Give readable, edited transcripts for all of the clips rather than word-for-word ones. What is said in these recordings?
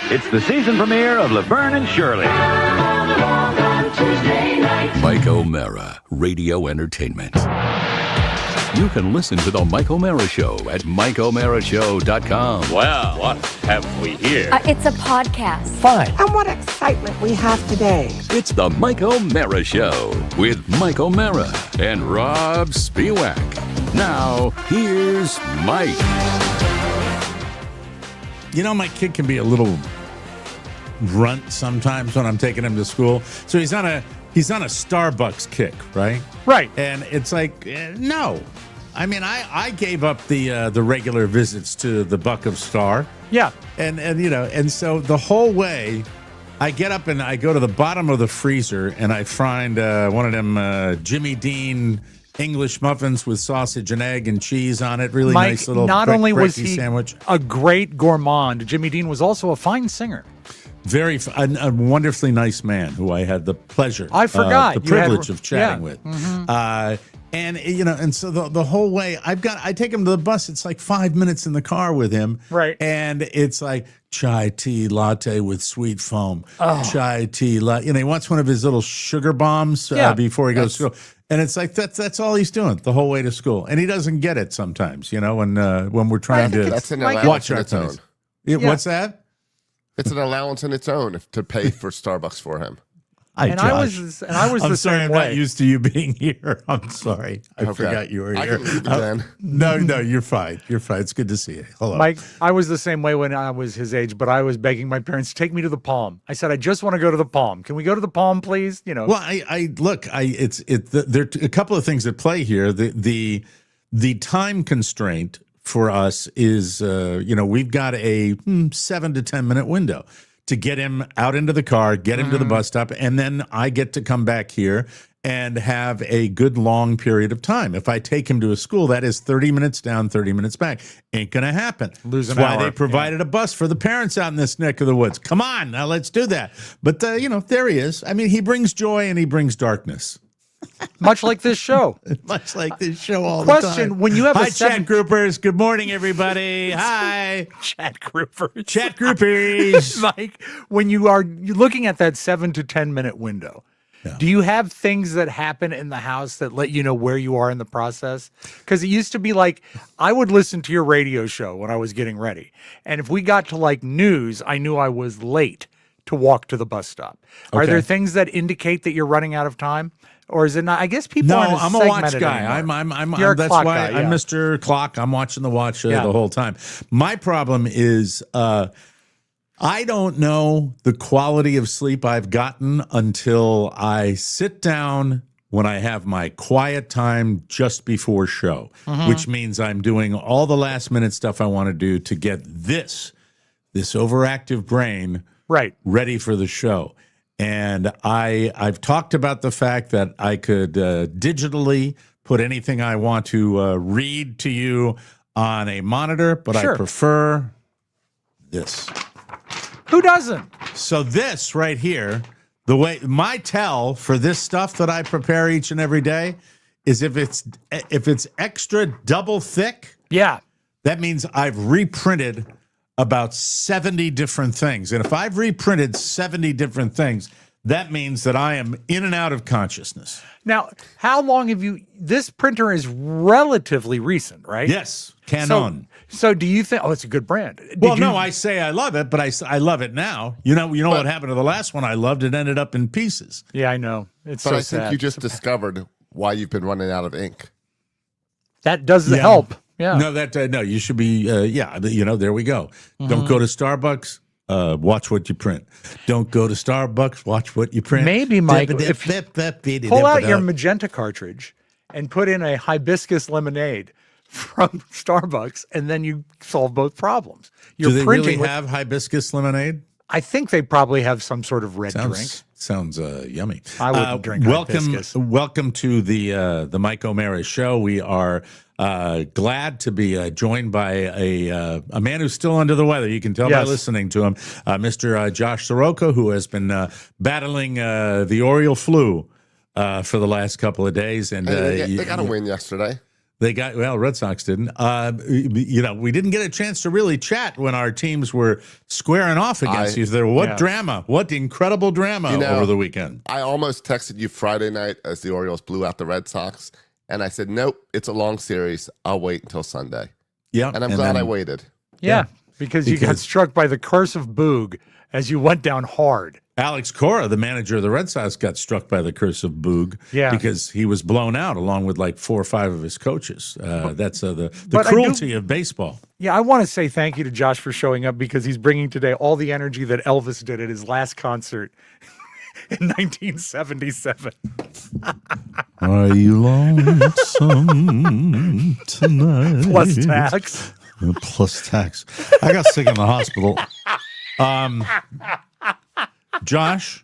It's the season premiere of Laverne and Shirley. Mike O'Mara, Radio Entertainment. You can listen to The Mike O'Mara Show at MikeO'MaraShow.com. Well, what have we here? It's a podcast. Fine. And what excitement we have today. It's The Mike O'Mara Show with Mike O'Mara and Robb Spayce. Now, here's Mike. You know, my kid can be a little runt sometimes when I'm taking him to school. So he's on a Starbucks kick, right? Right. And it's like, no. I mean, I gave up the regular visits to the Buck of Star. Yeah. And so the whole way, I get up and I go to the bottom of the freezer and I find one of them Jimmy Dean English muffins with sausage and egg and cheese on it. Really Mike, nice little not only was he sandwich. A great gourmand, Jimmy Dean was also a fine singer. A wonderfully nice man who I had the pleasure, I forgot the privilege of chatting yeah. with. Mm-hmm. And so the whole way I take him to the bus. It's like 5 minutes in the car with him, right? And it's like chai tea latte with sweet foam, chai tea latte. He wants one of his little sugar bombs before he goes to school. And it's like that's all he's doing the whole way to school, and he doesn't get it sometimes. When we're trying to that's an allowance in its own. What's that? It's an allowance in its own to pay for Starbucks for him. I was I'm the sorry, same I'm way. not used to you being here. I'm sorry. I forgot you were here. I can leave it then. No, you're fine. You're fine. It's good to see you. Hello. Mike, I was the same way when I was his age, but I was begging my parents to take me to the Palm. I said, I just want to go to the Palm. Can we go to the Palm, please? Well, there are a couple of things at play here. The time constraint for us is, we've got a 7 to 10 minute window to get him out into the car, get him to the bus stop, and then I get to come back here and have a good long period of time. If I take him to a school, that is 30 minutes down, 30 minutes back. Ain't going to happen. Lose an That's why hour. they provided a bus for the parents out in this neck of the woods. Come on, now let's do that. But, there he is. I mean, he brings joy and he brings darkness. much like this show. Much like this show all Question, the time. when you have Hi, a seven... chat groupers. Good morning, everybody. Hi. Chat groupers. Chat groupies. Mike, when you're looking at that 7 to 10 minute window, do you have things that happen in the house that let you know where you are in the process? Because it used to be like, I would listen to your radio show when I was getting ready. And if we got to like news, I knew I was late to walk to the bus stop. Are there things that indicate that you're running out of time? Or is it not? I guess people aren't as I'm a watch segmented guy. anymore. You're a that's clock why guy, I'm Mr. Clock. I'm watching the watch the whole time. My problem is I don't know the quality of sleep I've gotten until I sit down when I have my quiet time just before show, which means I'm doing all the last minute stuff I want to do to get this overactive brain ready for the show. And I've talked about the fact that I could digitally put anything I want to read to you on a monitor, but I prefer this. Who doesn't? So this right here, the way my tell for this stuff that I prepare each and every day is if it's extra double thick, that means I've reprinted about 70 different things. And if I've reprinted 70 different things, that means that I am in and out of consciousness. Now, how long have you... This printer is relatively recent, right? Yes, Canon. So do you think... Oh, it's a good brand. I say I love it, but I love it now. You know what happened to the last one I loved? It ended up in pieces. Yeah, I know. It's but so I sad. think you just discovered why you've been running out of ink. That does help. Yeah. No, you should be, there we go. Don't go to Starbucks, watch what you print. Don't go to Starbucks, watch what you print. Maybe, Mike, pull out your magenta cartridge and put in a hibiscus lemonade from Starbucks, and then you solve both problems. Do they really have hibiscus lemonade? I think they probably have some sort of red drink. Sounds yummy. I wouldn't drink hibiscus. Welcome to the Mike O'Mara Show. We are glad to be joined by a man who's still under the weather. You can tell by listening to him, Mr. Josh Soroka, who has been battling the Oriole flu for the last couple of days. And they got a win yesterday. Red Sox didn't. We didn't get a chance to really chat when our teams were squaring off against each other. What drama, what incredible drama over the weekend. I almost texted you Friday night as the Orioles blew out the Red Sox, and I said, nope, it's a long series. I'll wait until Sunday. Yeah. And I'm glad I waited. Yeah, because you got struck by the curse of Boog as you went down hard. Alex Cora, the manager of the Red Sox, got struck by the curse of Boog because he was blown out along with like 4 or 5 of his coaches. That's the cruelty of baseball. Yeah, I want to say thank you to Josh for showing up because he's bringing today all the energy that Elvis did at his last concert in 1977. Are you lonesome tonight? Plus tax. Plus tax. I got sick in the hospital. Josh,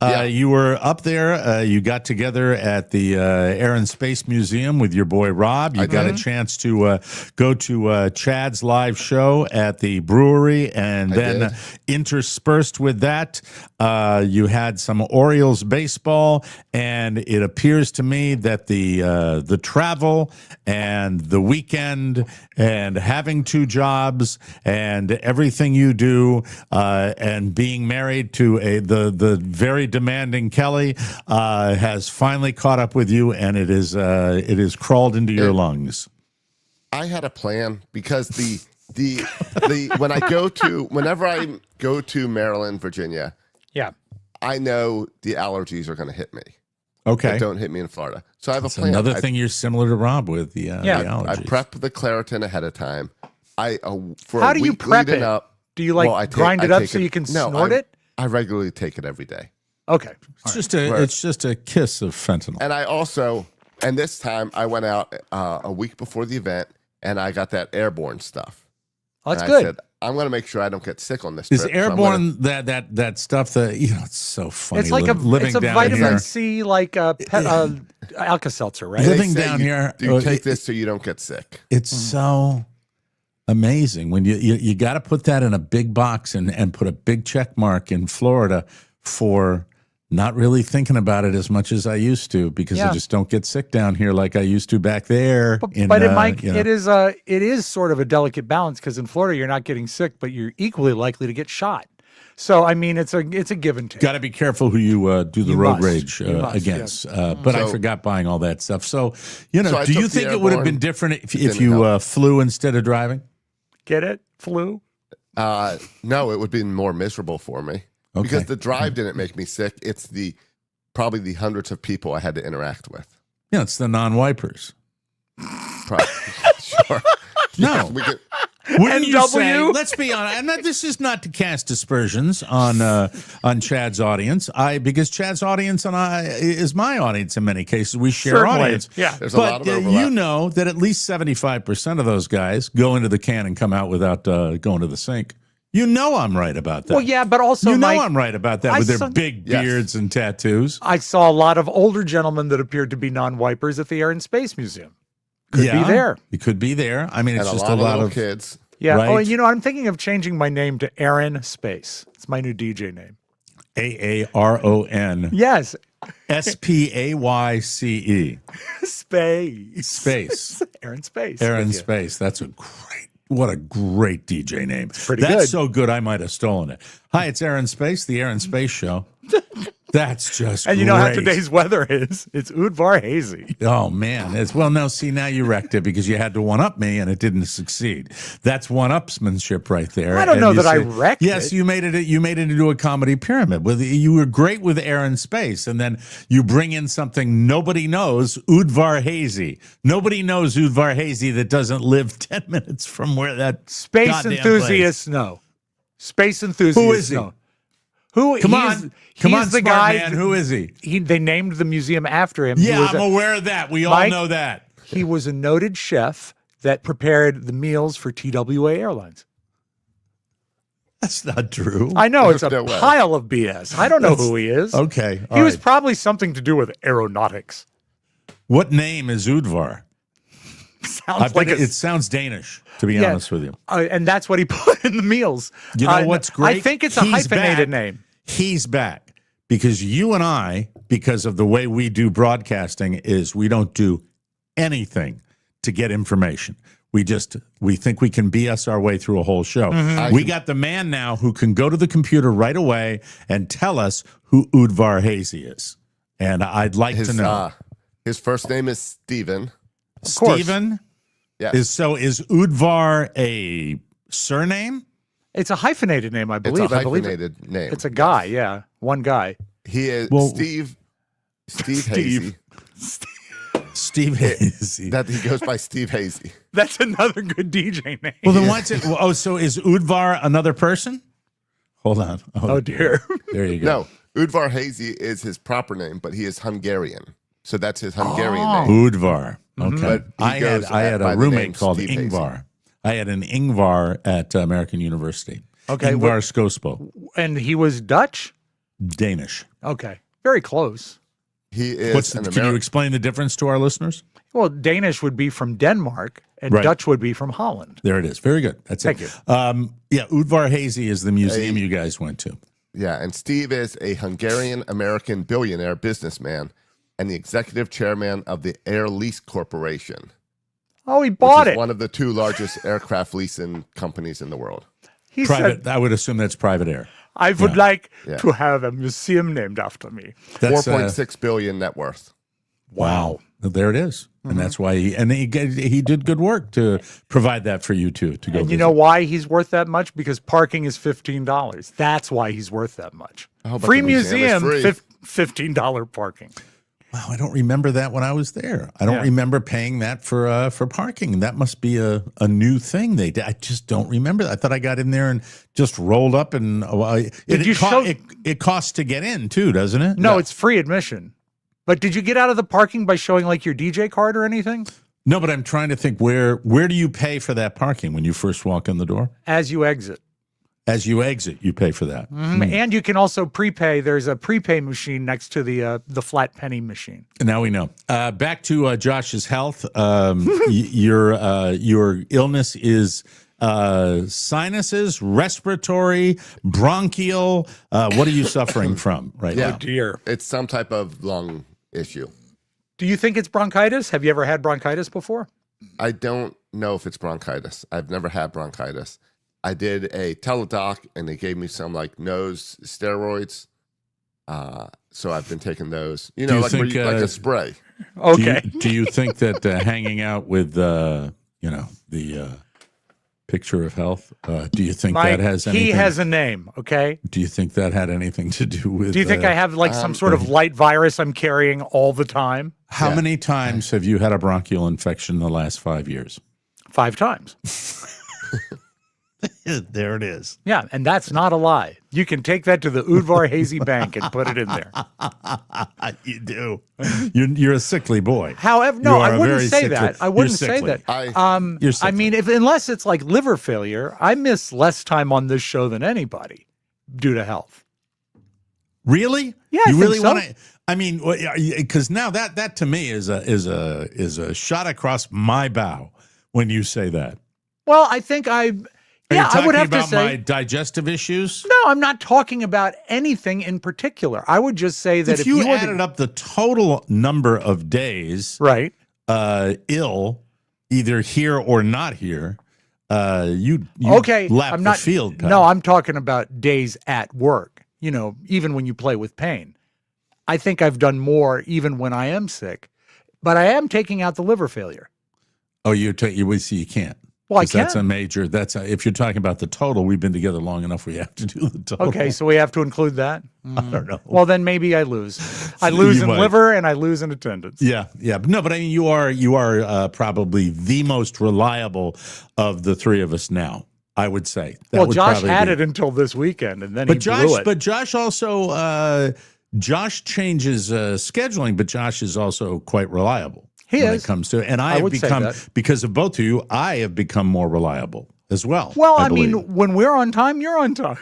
you were up there. You got together at the Aaron Spayce Museum with your boy Robb. You got a chance to go to Chad's live show at the brewery, and then interspersed with that, you had some Orioles baseball. And it appears to me that the travel and the weekend and having 2 jobs and everything you do and being married to the very demanding Kelly has finally caught up with you, and it is crawled into your lungs. I had a plan because whenever I go to Maryland, Virginia, I know the allergies are going to hit me. Okay. That don't hit me in Florida. So I have a plan. Another thing you're similar to Robb with the allergies. I prep the Claritin ahead of time. How do you prep it? Do you grind it up so you can snort it? I regularly take it every day. Okay. It's just a kiss of fentanyl. And this time I went out a week before the event and I got that airborne stuff. Oh, that's and good. I said, I'm going to make sure I don't get sick on this Is trip. airborne that stuff that it's so funny. It's like living a down vitamin here. C Alka-Seltzer, right? Living down here, you take this so you don't get sick. It's so amazing when you got to put that in a big box and put a big check mark in Florida for not really thinking about it as much as I used to because I just don't get sick down here like I used to back there. It is sort of a delicate balance because in Florida you're not getting sick, but you're equally likely to get shot. So I mean, it's a give and take. Got to be careful who you do the road rage against. But I forgot buying all that stuff. So do you think it would have been different if you flew instead of driving? Get it? Flu? No, it would be more miserable for me. Okay. Because the drive didn't make me sick. It's probably the hundreds of people I had to interact with. Yeah, it's the non-wipers. Sure. No. Wouldn't you say, let's be honest, this is not to cast aspersions on Chad's audience. Because Chad's audience and I is my audience in many cases. We share audience. Yeah. There's a lot of overlap. You know that at least 75% of those guys go into the can and come out without going to the sink. You know I'm right about that. Well, yeah, but also I'm right about that with their big beards and tattoos. I saw a lot of older gentlemen that appeared to be non-wipers at the Aaron Spayce Museum. Could be there. It could be there. I mean, it's just a lot of kids. Yeah. Right? Oh, and I'm thinking of changing my name to Aaron Spayce. It's my new DJ name. AARON. Yes. SPAYCE. Space. Aaron Spayce. Aaron Spayce. That's what a great DJ name. It's pretty That's good. so good I might have stolen it. Hi, it's Aaron Spayce, the Aaron Spayce Show. That's just and great. How today's weather is? It's Udvar hazy. Oh, man. Now you wrecked it because you had to one-up me and it didn't succeed. That's one-upsmanship right there. I don't know that I wrecked it. Yes, you made it into a comedy pyramid. You were great with Aaron Spayce, and then you bring in something nobody knows, Udvar hazy. Nobody knows Udvar hazy that doesn't live 10 minutes from where that space enthusiasts know. Space enthusiasts Who is he? know. Come on, the guy. Man. Who is he? They named the museum after him. Yeah, I'm aware of that. We all know that. He was a noted chef that prepared the meals for TWA Airlines. That's not true. I know, it's a pile of BS. I don't know who he is. Okay. He was probably something to do with aeronautics. What name is Udvar? It sounds Danish, to be honest with you. And that's what he put in the meals. You know what's great? I think it's a hyphenated name. He's back because you and I, because of the way we do broadcasting, is we don't do anything to get information. We think we can BS our way through a whole show. We got the man now who can go to the computer right away and tell us who Udvar Hazy is. And I'd like to know. His first name is Steven. Steven? Yes. Is Udvar a surname? It's a hyphenated name, I believe. It's a hyphenated name. It's a guy, yeah. One guy. He is Steve Hazy. Steve Hazy. That he goes by Steve Hazy. That's another good DJ name. Well, then what's it? Oh, so is Udvar another person? Hold on. Oh dear. There you go. No, Udvar Hazy is his proper name, but he is Hungarian. So that's his Hungarian name. Udvar. Okay. But I had a roommate called Steve Ingvar. Hazy. I had an Ingvar at American University. Okay. Ingvar Skospo. And he was Dutch? Danish. Okay. Very close. He is Can you explain the difference to our listeners? Well, Danish would be from Denmark, and Right. Dutch would be from Holland. There it is. Very good. That's Thank it. Yeah, Udvar Hazy is the museum you guys went to. Yeah, and Steve is a Hungarian-American billionaire businessman and the executive chairman of the Air Lease Corporation. Oh, he bought which is it. one of the two largest aircraft leasing companies in the world. He Private. said, I would assume that's private air. I would like Yeah. to have a museum named after me. That's 4.6 billion net worth. Wow. There it is. And that's why he did good work to provide that for you too, to go And you visit. know why he's worth that much? Because parking is $15. That's why he's worth that much. Oh, but Free the museum museum, is free. $15 parking. Wow, I don't remember that when I was there. I don't remember paying that for parking. That must be a new thing they did. I just don't remember. I thought I got in there and just rolled up and it costs to get in too, doesn't it? No, it's free admission. But did you get out of the parking by showing like your DJ card or anything? No, but I'm trying to think where do you pay for that parking when you first walk in the door? As you exit. As you exit, you pay for that. And you can also prepay. There's a prepay machine next to the flat penny machine. Now we know. Back to Josh's health. Your illness is sinuses, respiratory, bronchial. What are you suffering from right now? Oh, dear. It's some type of lung issue. Do you think it's bronchitis? Have you ever had bronchitis before? I don't know if it's bronchitis. I've never had bronchitis. I did a teledoc and they gave me some like nose steroids. So I've been taking those, Do you like think, like a spray. Okay. Do you think that hanging out with the picture of health, do you think Mike, that has anything? he has a name, okay? Do you think that had anything to do with? Do you think I have like some sort of light virus I'm carrying all the time? How many times have you had a bronchial infection in the last 5 years? 5 times. There it is. Yeah, and that's not a lie. You can take that to the Udvar Hazy Bank and put it in there. You do. You're a sickly boy. However, no, You are I a wouldn't very say sickly- that. I you're wouldn't say sickly. that. You're I sickly. mean, unless it's like liver failure, I miss less time on this show than anybody due to health. Really? Yeah, I you think really so. want to? I mean, because now that to me is a shot across my bow when you say that. Well, I think Are you I talking would have about to say. my digestive issues? No, I'm not talking about anything in particular. I would just say that If you were added up the total number of days right, ill, either here or not here, you okay, lap I'm not. the field. pal. No, I'm talking about days at work. Even when you play with pain, I think I've done more even when I am sick, but I am taking out the liver failure. Oh, you see, you can't. Well, I 'Cause That's can. a major. If you're talking about the total, we've been together long enough. We have to do the total. Okay, so we have to include that. I don't know. Well, then maybe I lose. I lose You in might. liver and I lose in attendance. Yeah. No, but I mean, you are probably the most reliable of the three of us now. I would say. That Well, would Josh probably had be- it until this weekend, and then But he blew it. Josh also Josh changes scheduling, but Josh is also quite reliable. He when is. it comes to, and I have would say become that. because of both of you. I have become more reliable as well. Well, I believe. mean, when we're on time, you're on time.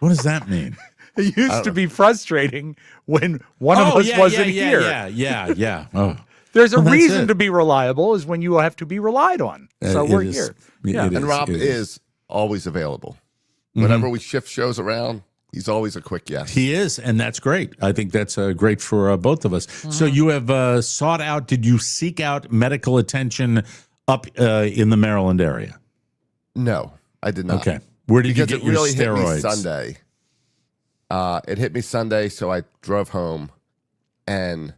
What does that mean? It used to be frustrating when one of us wasn't here. Yeah. Oh, There's a Well, that's reason it. to be reliable is when you have to be relied on. So it we're is- here. it Yeah. is, And Rob it is always available. Whenever we shift shows around, He's always a quick yes. He is, and that's great. I think that's great for both of us. So you have sought out, did you seek out medical attention up in the Maryland area? No, I did not. Okay. Where did you get it really your steroids? hit me Sunday. It hit me Sunday, so I drove home, and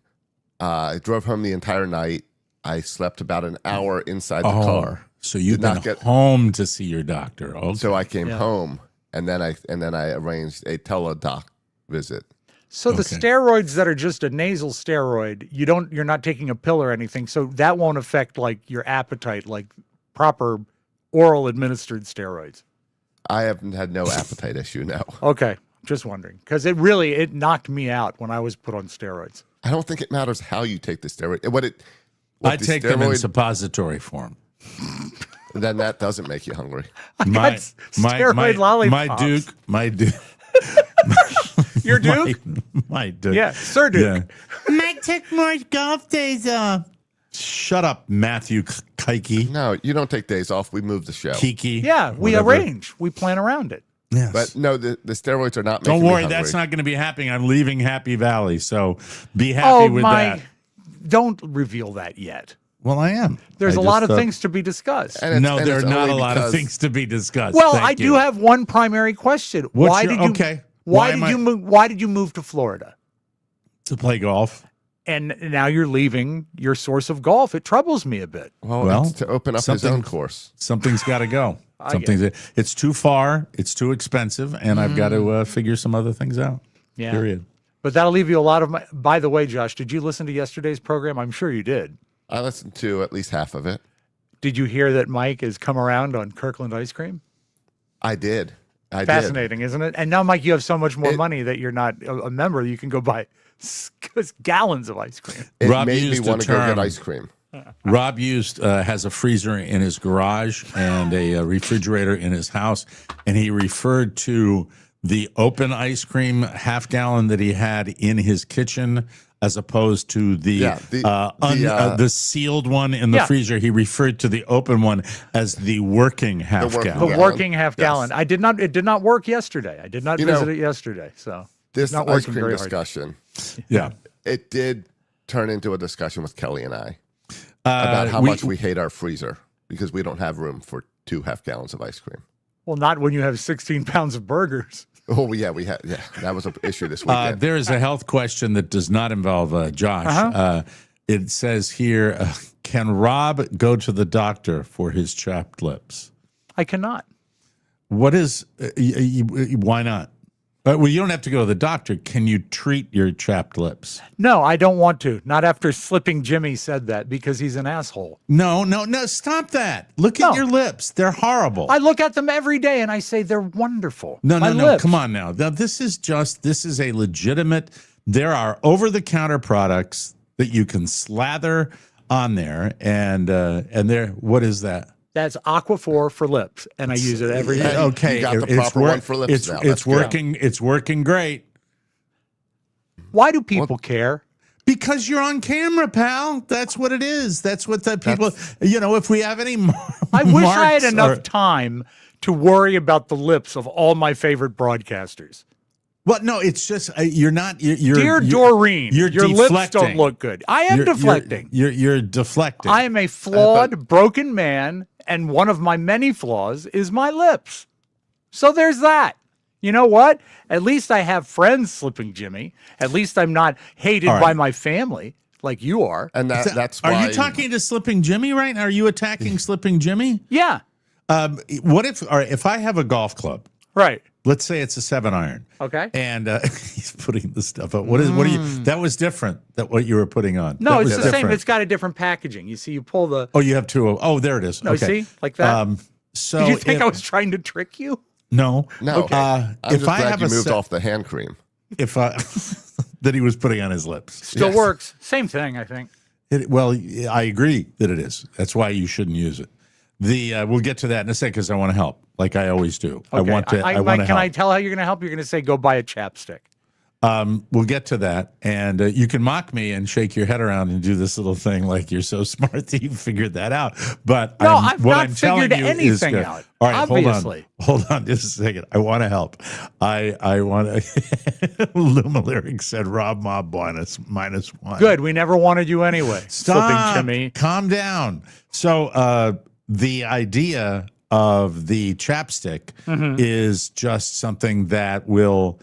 I drove home the entire night. I slept about an hour inside the car. So you've been home to see your doctor. Okay. So I came home, and then I arranged a teledoc visit. So the steroids that are just a nasal steroid, you're not taking a pill or anything, so that won't affect like your appetite, like proper oral administered steroids. I haven't had no appetite issue, no. Okay, just wondering, because it knocked me out when I was put on steroids. I don't think it matters how you take the steroid. I take them in suppository form. Then that doesn't make you hungry. Steroid lollipops. My Duke. Your Duke? My Duke. Yeah, Sir Duke. Yeah. Mike took more golf days off. Shut up, Matthew Kiki. No, you don't take days off. We move the show. Kiki. Yeah, we arrange. We plan around it. Yes. But no, the steroids are not making Don't worry, me hungry. that's not going to be happening. I'm leaving Happy Valley, so be happy with that. Don't reveal that yet. Well, I am. There's a lot of things to be discussed. No, there are not a lot of things to be discussed. Well, I do have one primary question. Why did you move to Florida? To play golf. And now you're leaving your source of golf. It troubles me a bit. Well, it's to open up his own course. Something's got to go. It's too far. It's too expensive, and I've got to figure some other things out. Yeah. Period. But that'll leave you a lot of my. By the way, Josh, did you listen to yesterday's program? I'm sure you did. I listened to at least half of it. Did you hear that Mike has come around on Kirkland ice cream? I did. Fascinating, isn't it? And now, Mike, you have so much more money that you're not a member. You can go buy gallons of ice cream. It Rob made me used want a to go get term. ice cream. Rob has a freezer in his garage and a refrigerator in his house, and he referred to the open ice cream half gallon that he had in his kitchen as opposed to the sealed one in the freezer. He referred to the open one as the working half gallon. The working half gallon. It did not work yesterday. I did not visit it yesterday. So this not ice working cream very discussion, yeah, it did turn into a discussion with Kelly and I about how much we hate our freezer because we don't have room for 2 half gallons of ice cream. Well, not when you have 16 pounds of burgers. Oh, yeah, that was an issue this weekend. There is a health question that does not involve Josh. It says here, can Rob go to the doctor for his chapped lips? I cannot. What is, why not? Well, you don't have to go to the doctor. Can you treat your chapped lips? No, I don't want to. Not after Slipping Jimmy said that because he's an asshole. No, stop that. Look at your lips. They're horrible. I look at them every day and I say they're wonderful. No, come on now. Now, this is a legitimate, there are over-the-counter products that you can slather on there, and there, what is that? That's Aquaphor for lips, and I use it every day. Okay, you got the proper one for lips now. It's working. It's working great. Why do people care? Because you're on camera, pal. That's what it is. That's what the people. If we have any, I wish I had enough time to worry about the lips of all my favorite broadcasters. Well, no, it's just you're not. Dear Doreen, your lips don't look good. I am deflecting. You're deflecting. I am a flawed, broken man, and one of my many flaws is my lips. So there's that. You know what? At least I have friends, Slipping Jimmy. At least I'm not hated by my family like you are. And that's why. Are you talking to Slipping Jimmy right now? Are you attacking Slipping Jimmy? Yeah. What if I have a golf club? Right. Let's say it's a 7-iron. Okay. And he's putting the stuff up. What are you? That was different. That what you were putting on. No, it's the same. It's got a different packaging. You see, you pull the. Oh, you have 2. Oh, there it is. No, okay. See, like that. So did you think I was trying to trick you? No. Okay. I'm if just I glad have you moved off the hand cream. If that he was putting on his lips. Still works. Same thing, I think. Well, I agree that it is. That's why you shouldn't use it. We'll get to that in a second because I want to help, like I always do. Okay. I want to. Mike, can I tell how you're going to help? You're going to say go buy a chapstick. We'll get to that, and you can mock me and shake your head around and do this little thing like you're so smart that you figured that out. But No, I've what not I'm telling figured you anything is out. All right, Obviously. hold on just a second. I want to help. I want to. Luma Lyrics said Rob Mob -1. Good. We never wanted you anyway. Stop. Flipping Timmy. Calm down. So the idea of the chapstick is just something that will.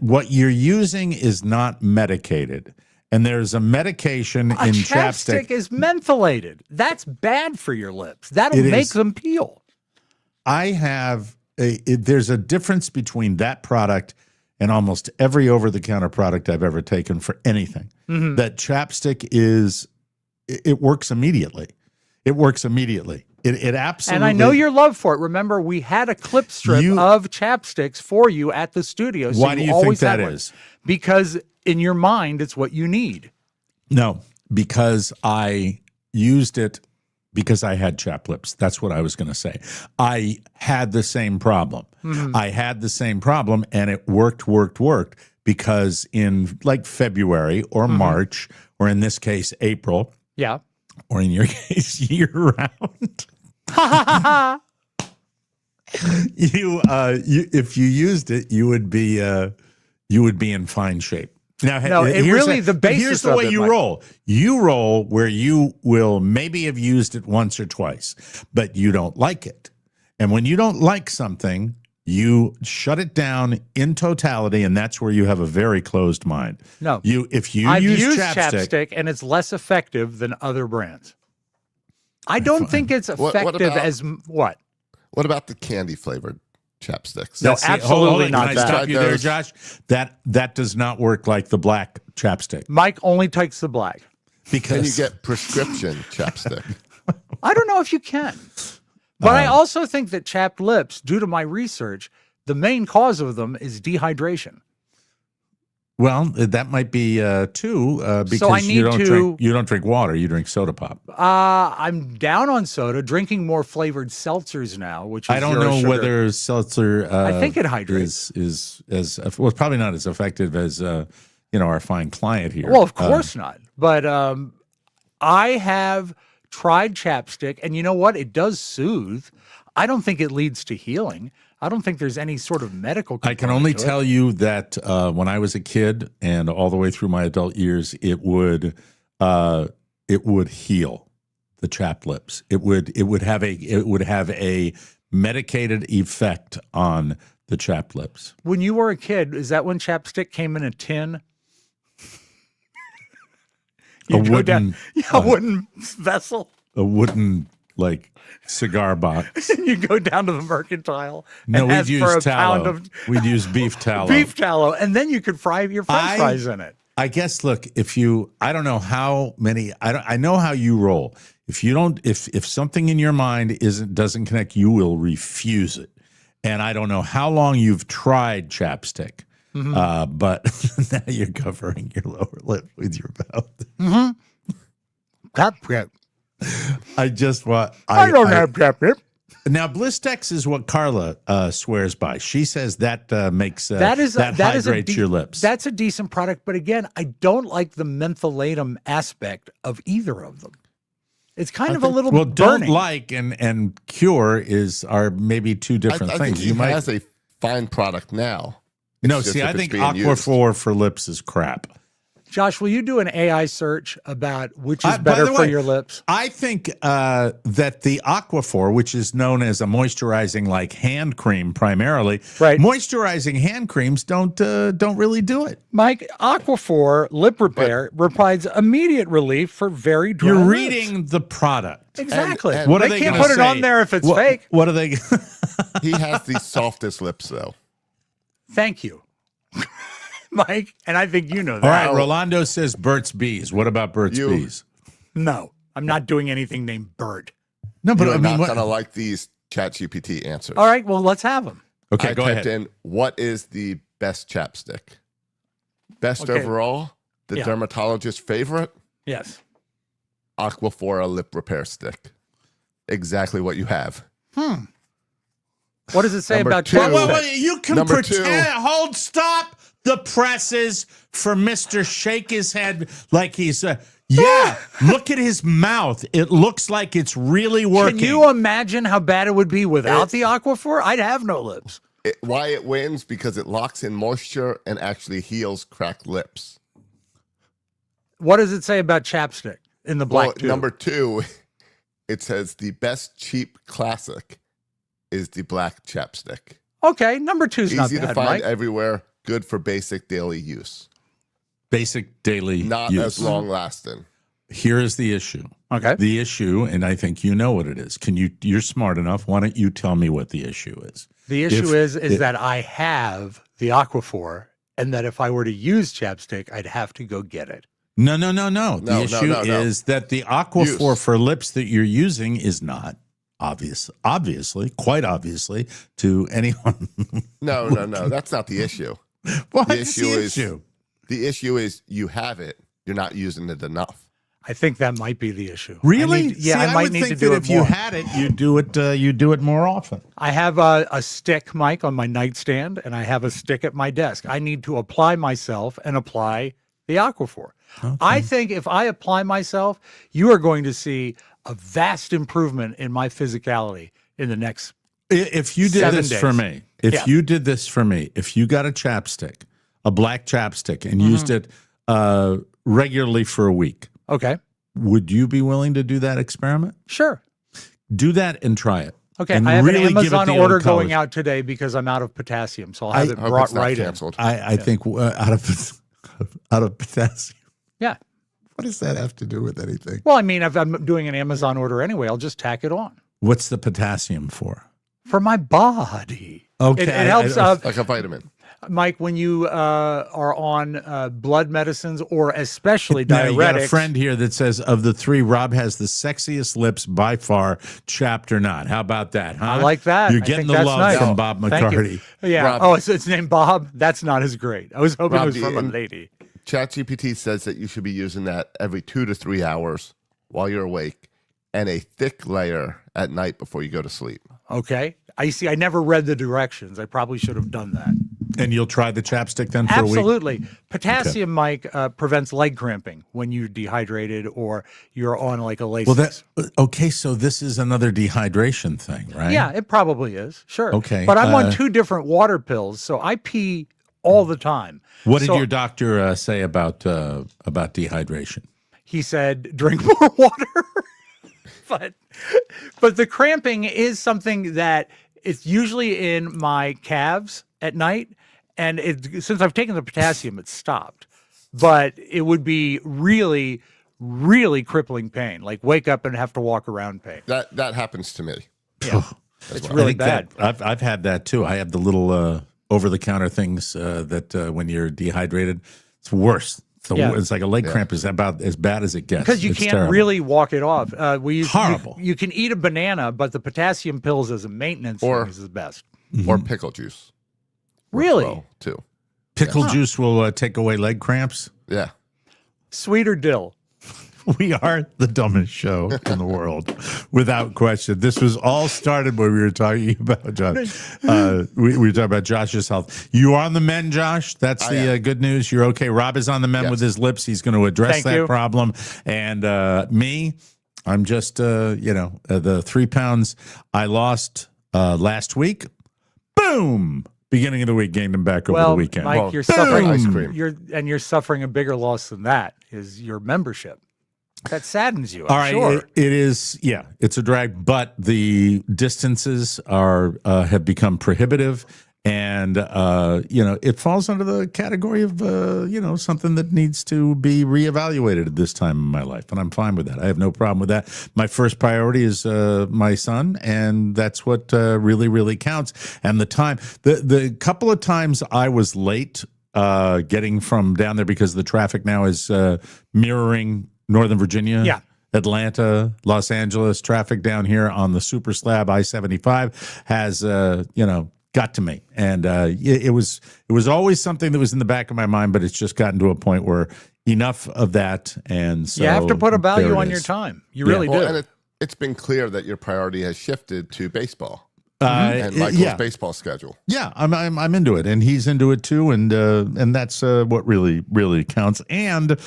What you're using is not medicated, and there's a medication in chapstick. Chapstick is mentholated. That's bad for your lips. That'll make them peel. There's a difference between that product and almost every over-the-counter product I've ever taken for anything. That chapstick it works immediately. It works immediately. It absolutely. And I know your love for it. Remember, we had a clip strip of chapsticks for you at the studio. So why do you think that is? Because in your mind, it's what you need. No, because I used it because I had chapped lips. That's what I was going to say. I had the same problem. I had the same problem, and it worked because in like February or March, or in this case, April. Yeah. Or in your case, year round. If you used it, you would be in fine shape. Now, here's the way you roll. You roll where you will maybe have used it once or twice, but you don't like it. And when you don't like something, you shut it down in totality, and that's where you have a very closed mind. No, I've used chapstick, and it's less effective than other brands. I don't think it's effective as what? What about the candy flavored chapsticks? No, absolutely not. Can I stop you there, Josh? That does not work like the black chapstick. Mike only takes the black. Can you get prescription chapstick? I don't know if you can. But I also think that chapped lips, due to my research, the main cause of them is dehydration. Well, that might be too because you don't drink water, you drink soda pop. I'm down on soda, drinking more flavored seltzers now, which is I don't know whether seltzer I think it hydrates is as well. It's probably not as effective as our fine client here. Well, of course not. But I have tried chapstick, and you know what? It does soothe. I don't think it leads to healing. I don't think there's any sort of medical component. I can only tell you that when I was a kid and all the way through my adult years, it would heal the chapped lips. It would have a medicated effect on the chapped lips. When you were a kid, is that when chapstick came in a tin? A wooden vessel. A wooden cigar box. And you go down to the mercantile. No, and we'd ask use for a tallow. pound of We'd use beef tallow. beef tallow, and then you could fry your French fries in it. I guess. Look, I don't know how many. I know how you roll. If something in your mind doesn't connect, you will refuse it. And I don't know how long you've tried chapstick, but now you're covering your lower lip with your mouth. Chapstick. I don't have chapstick. Now, Blistex is what Carla swears by. She says that makes hydrates your lips. That's a decent product, but again, I don't like the mentholatum aspect of either of them. It's kind of a little burning. Don't like and cure are maybe two different things. Think he has a fine product now. I think Aquaphor for lips is crap. Josh, will you do an AI search about which is better for your lips? I think that the Aquaphor, which is known as a moisturizing hand cream primarily, right? Moisturizing hand creams don't really do it. Mike, Aquaphor lip repair provides immediate relief for very dry lips. Reading the product. Exactly. And what they can't put it on there if it's fake. What are they? He has the softest lips, though. Thank you, Mike, and I think you know that. All right, Rolando says Burt's Bees. What about Burt's Bees? No, I'm not doing anything named Burt. No, but I'm not going to like these ChatGPT answers. All right, well, let's have them. Okay, go ahead. I typed in, what is the best chapstick? Best overall? The dermatologist's favorite? Yes. Aquaphor lip repair stick. Exactly what you have. What does it say about chapstick? You can pretend. Stop. the presses for Mr. Shake his head like he's yeah, look at his mouth. It looks like it's really working. Can you imagine how bad it would be without the Aquaphor? I'd have no lips. Why it wins? Because it locks in moisture and actually heals cracked lips. What does it say about chapstick in the black tube? Number 2, it says the best cheap classic is the black chapstick. Okay, number 2's not bad, Easy to find Mike. everywhere. Good for basic daily use. Basic daily Not use. as long lasting. Here is the issue. Okay. The issue, and I think you know what it is. You're smart enough. Why don't you tell me what the issue is? The issue is that I have the Aquaphor, and that if I were to use chapstick, I'd have to go get it. No. The issue is that the Aquaphor for lips that you're using is not quite obviously to anyone. No. That's not the issue. What's the issue? The issue is you have it. You're not using it enough. I think that might be the issue. Really? I might would need think to do that it if more. you had it, you do it more often. I have a stick, Mike, on my nightstand, and I have a stick at my desk. I need to apply myself and apply the Aquaphor. Okay. I think if I apply myself, you are going to see a vast improvement in my physicality in the next If you did 7 this days. for me, if you did this for me, if you got a chapstick, a black chapstick, and used it regularly for a week, okay, would you be willing to do that experiment? Sure. Do that and try it. Okay, and I have really an give it Amazon the order old going colors. out today because I'm out of potassium, so I'll have it I hope brought it's not right canceled. I think out of potassium. in. Yeah. What does that have to do with anything? Well, I mean, if I'm doing an Amazon order anyway, I'll just tack it on. What's the potassium for? For my body. Okay, It helps, Like a vitamin. Mike, when you are on blood medicines or especially Now, you got a diuretics. friend here that says, of the 3, Rob has the sexiest lips by far, chapped or not. How about that, huh? I like that. You're I getting think the that's love nice. from Bob Thank you. McCarty. Yeah. Rob. Oh, it's named Bob? That's not as great. I was hoping Rob, it was from a lady. ChatGPT says that you should be using that every 2 to 3 hours while you're awake and a thick layer at night before you go to sleep. Okay. I see. I never read the directions. I probably should have done that. And you'll try the chapstick then for a week? Absolutely. Potassium, Mike, prevents leg cramping when you're dehydrated or you're on like a Lasix. Well, okay, so this is another dehydration thing, right? Yeah, it probably is. Sure. Okay, But I'm on 2 different water pills, so I pee all the time. What did So your doctor say about dehydration? He said, drink more water. But the cramping is something that it's usually in my calves at night. And since I've taken the potassium, it's stopped. But it would be really, really crippling pain, like wake up and have to walk around pain. That happens to me. Yeah. It's really bad. I've had that too. I have the little over-the-counter things that when you're dehydrated, it's worse. It's like a leg cramp is about as bad as it gets. Because you It's can't terrible. really walk it off. Horrible. You can eat a banana, but the potassium pills as a maintenance thing is the best. Or pickle juice. Really? Well, too. Pickle juice will take away leg cramps. Yeah. Sweet or dill? We are the dumbest show in the world, without question. This was all started when we were talking about Josh. We were talking about Josh's health. You are on the mend, Josh. That's the good news. You're okay. Rob is on the mend with his lips. He's going to address that problem. And me, I'm just, the 3 pounds I lost last week. Boom. Beginning of the week, gained them back over the weekend. Mike, you're suffering ice cream. You're suffering a bigger loss than that. Is your membership? That saddens you. All right, sure. it is. Yeah, it's a drag, but the distances have become prohibitive, and it falls under the category of something that needs to be reevaluated at this time in my life, and I'm fine with that. I have no problem with that. My first priority is my son, and that's what really, really counts. And the time, the couple of times I was late getting from down there because the traffic now is mirroring Northern Virginia, Atlanta, Los Angeles. Traffic down here on the super slab I-75 has, got to me. And it was always something that was in the back of my mind, but it's just gotten to a point where enough of that. And so you have to put a value on your time. You really do. And it's been clear that your priority has shifted to baseball. and Michael's baseball schedule. Yeah, I'm into it, and he's into it too, and that's what really counts. And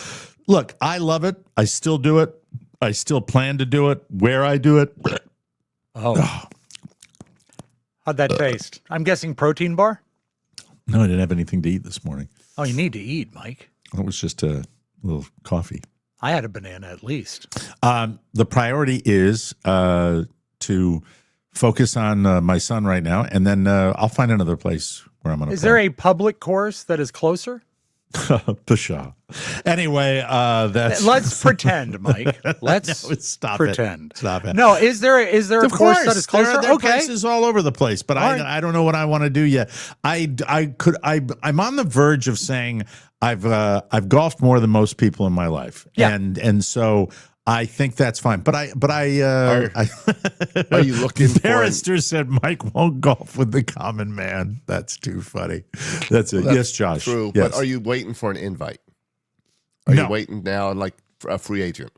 look, I love it. I still do it. I still plan to do it. Where I do it. Oh. How'd that taste? I'm guessing protein bar? No, I didn't have anything to eat this morning. Oh, you need to eat, Mike. It was just a little coffee. I had a banana at least. The priority is to focus on my son right now, and then I'll find another place where I'm going to. Is there a public course that is closer? Pshaw. Anyway, let's pretend, Mike. Let's stop pretend. Stop it. No, is there a course that is closer? There are places all over the place, but I don't know what I want to do yet. I'm on the verge of saying I've golfed more than most people in my life, and so I think that's fine. But are you looking for? Barrister said Mike won't golf with the common man. That's too funny. That's it. Yes, Josh. True. Yes. But are you waiting for an invite? Are you waiting now, like for a free agent?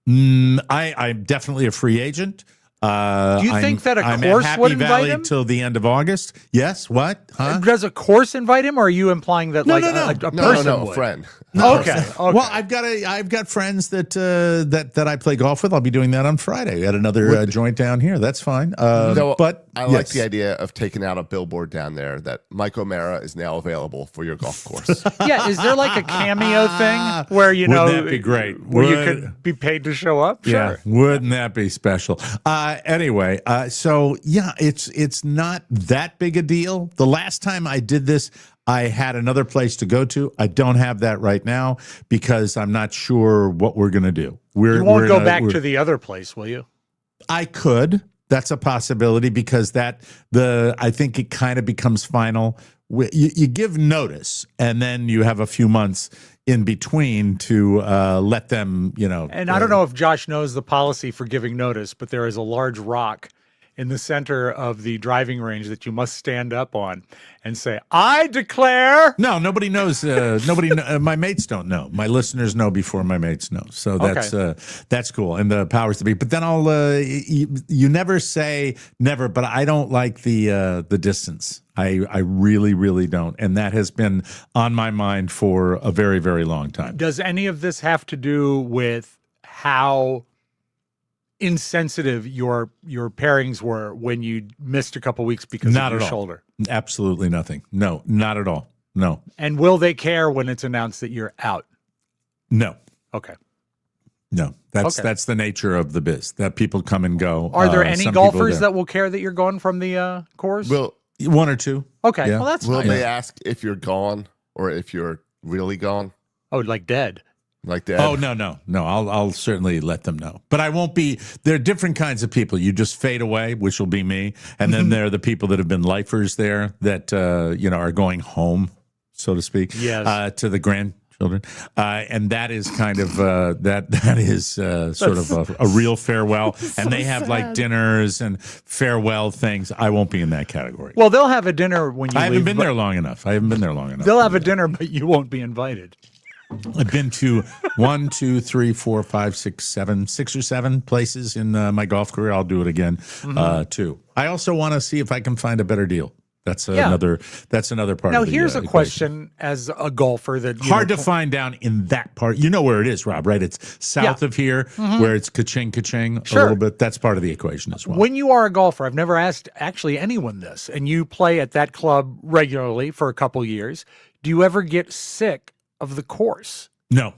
I'm definitely a free agent. Do you think that a I'm course at Happy would invite Valley him till the end of August? Yes. What? Huh? Does a course invite him, or are you implying that a person would? A friend. Okay. Well, I've got friends that I play golf with. I'll be doing that on Friday at another joint down here. That's fine. But I like the idea of taking out a billboard down there that Mike O'Mara is now available for your golf course. Yeah, is there like a cameo thing where wouldn't that be great? Where you could be paid to show up? Sure. Yeah, wouldn't that be special? Anyway, so yeah, it's not that big a deal. The last time I did this, I had another place to go to. I don't have that right now because I'm not sure what we're going to do. You won't go back to the other place, will you? I could. That's a possibility because I think it kind of becomes final. You give notice, and then you have a few months in between to let them, And I don't know if Josh knows the policy for giving notice, but there is a large rock in the center of the driving range that you must stand up on and say, "I declare." No, nobody knows. My mates don't know. My listeners know before my mates know. So that's cool. And the powers to be. But then you never say never. But I don't like the distance. I really, really don't. And that has been on my mind for a very, very long time. Does any of this have to do with how insensitive your pairings were when you missed a couple weeks because of your shoulder? Absolutely nothing. No, not at all. No. And will they care when it's announced that you're out? No. Okay. No. That's the nature of the biz. That people come and go. Are there any golfers that will care that you're gone from the course? One or two. Okay. Yeah. Well, that's Will nice. they ask if you're gone or if you're really gone? Oh, like dead. Like that? Oh, no. I'll certainly let them know. But I won't be. There are different kinds of people. You just fade away, which will be me. And then there are the people that have been lifers there that, are going home, so to speak, to the grandchildren. And that is kind of, that is sort of a real farewell. And they have like dinners and farewell things. I won't be in that category. Well, they'll have a dinner when you I haven't leave, been there long enough. They'll have a dinner, but you won't be invited. I've been to 1, 2, 3, 4, 5, 6, 7, 6 or 7 places in my golf career. I'll do it again too. I also want to see if I can find a better deal. That's another part. Now, of the here's a equation. question as a golfer that hard to find down in that part. You know where it is, Rob, right? It's south of here, where it's ka-ching a little bit. That's part of the equation as well. When you are a golfer, I've never asked actually anyone this, and you play at that club regularly for a couple years. Do you ever get sick of the course? No,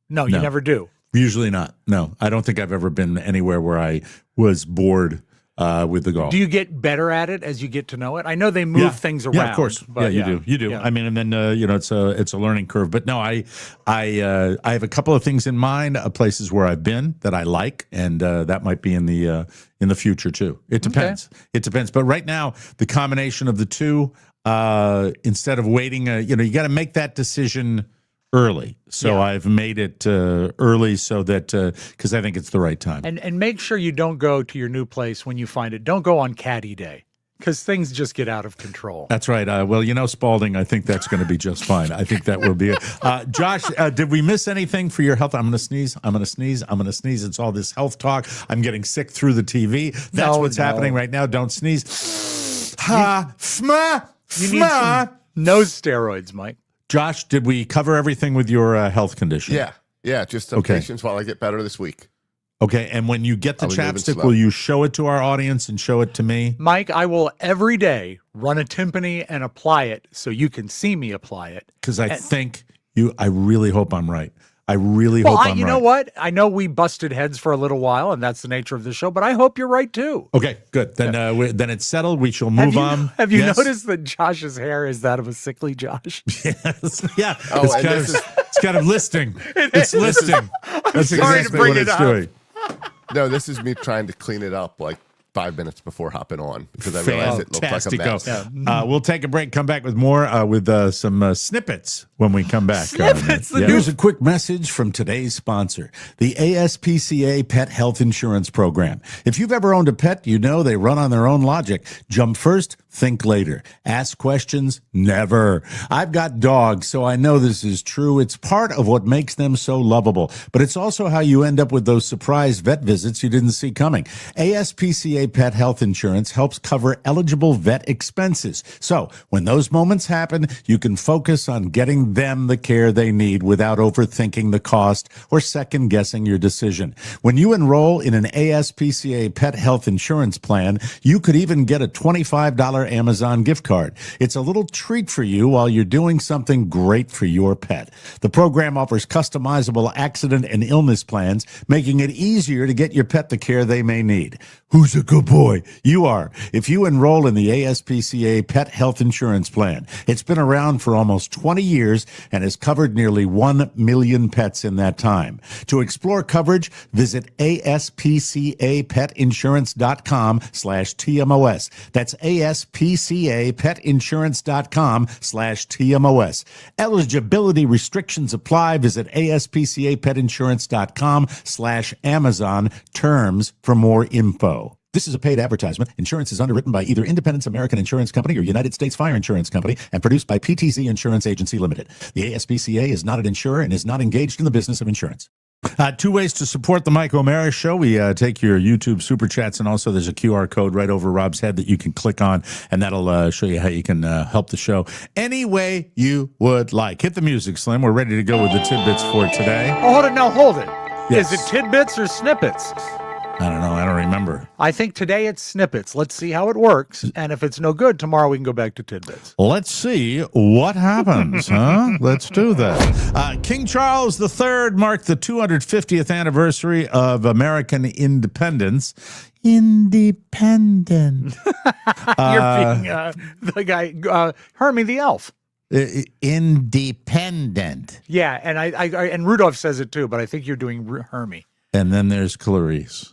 you never do. Usually not. No, I don't think I've ever been anywhere where I was bored with the golf. Do you get better at it as you get to know it? I know they move things around. Yeah, of course. But you do. Yeah. I mean, and then it's a learning curve. But no, I have a couple of things in mind, places where I've been that I like, and that might be in the future too. It depends. Okay. It depends. But right now, the combination of the two, instead of waiting, you got to make that decision early. So I've made it early so that because I think it's the right time. And make sure you don't go to your new place when you find it. Don't go on caddy day because things just get out of control. That's right. Well, Spalding, I think that's going to be just fine. I think that will be it. Josh, did we miss anything for your health? I'm going to sneeze. It's all this health talk. I'm getting sick through the TV. That's what's happening right now. Don't sneeze. You need some nose steroids, Mike. Josh, did we cover everything with your health condition? Yeah. Just some patience while I get better this week. Okay, and when you get the chapstick, will you show it to our audience and show it to me? Mike, I will every day run a timpani and apply it so you can see me apply it. Because I really hope I'm right. I really hope I'm right. You know what? I know we busted heads for a little while, and that's the nature of the show, but I hope you're right, too. Okay, good. Then then it's settled. We shall move on. Have you noticed that Josh's hair is that of a sickly Josh? Yes. Yeah. It's kind of listing. It's listing. That's exactly what it's doing. No, this is me trying to clean it up like 5 minutes before hopping on because I realized it looked like a mess. Yeah. We'll take a break, come back with more with some snippets when we come back. Snippets. Here's a quick message from today's sponsor, the ASPCA Pet Health Insurance Program. If you've ever owned a pet, you know they run on their own logic. Jump first, think later. Ask questions, never. I've got dogs, so I know this is true. It's part of what makes them so lovable, but it's also how you end up with those surprise vet visits you didn't see coming. ASPCA Pet Health Insurance helps cover eligible vet expenses. So when those moments happen, you can focus on getting them the care they need without overthinking the cost or second guessing your decision. When you enroll in an ASPCA Pet Health Insurance plan, you could even get a $25 Amazon gift card. It's a little treat for you while you're doing something great for your pet. The program offers customizable accident and illness plans, making it easier to get your pet the care they may need. Who's a good boy? You are. If you enroll in the ASPCA Pet Health Insurance Plan, it's been around for almost 20 years and has covered nearly 1 million pets in that time. To explore coverage, visit aspcapetinsurance.com/TMOS. That's aspcapetinsurance.com/TMOS. Eligibility restrictions apply. Visit aspcapetinsurance.com/Amazon. Terms for more info. This is a paid advertisement. Insurance is underwritten by either Independence American Insurance Company or United States Fire Insurance Company and produced by PTZ Insurance Agency Limited. The ASPCA is not an insurer and is not engaged in the business of insurance. 2 ways to support the Mike O'Mara Show. We take your YouTube super chats, and also there's a QR code right over Robb's head that you can click on, and that'll show you how you can help the show any way you would like. Hit the music, Slim. We're ready to go with the tidbits for today. Oh, hold it. Now, hold it. Yes. Is it tidbits or snippets? I don't know. I don't remember. I think today it's snippets. Let's see how it works. And if it's no good, tomorrow we can go back to tidbits. Let's see what happens, huh? Let's do that. King Charles III marked the 250th anniversary of American independence. Independent. You're being the guy, Hermie the elf. Independent. Yeah, and I and Rudolph says it too, but I think you're doing Hermie. And then there's Clarice.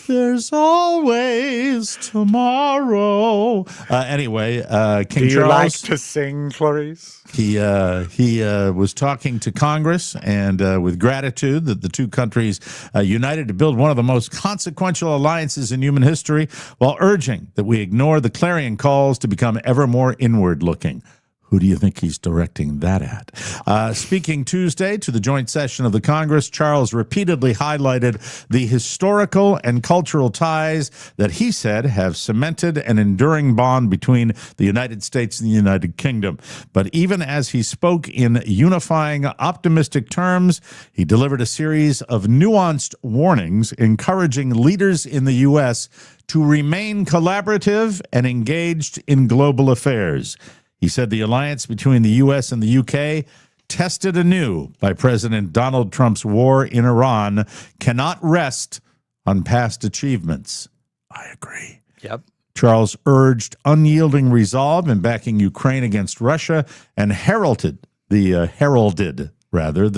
There's always tomorrow. Anyway, King Do you Charles, like to sing, Clarice? He was talking to Congress and with gratitude that the two countries united to build one of the most consequential alliances in human history, while urging that we ignore the clarion calls to become ever more inward-looking. Who do you think he's directing that at? Speaking Tuesday to the joint session of the Congress, Charles repeatedly highlighted the historical and cultural ties that he said have cemented an enduring bond between the United States and the United Kingdom. But even as he spoke in unifying, optimistic terms, he delivered a series of nuanced warnings encouraging leaders in the U.S. to remain collaborative and engaged in global affairs. He said the alliance between the U.S. and the U.K., tested anew by President Donald Trump's war in Iran, cannot rest on past achievements. I agree. Yep. Charles urged unyielding resolve in backing Ukraine against Russia and heralded the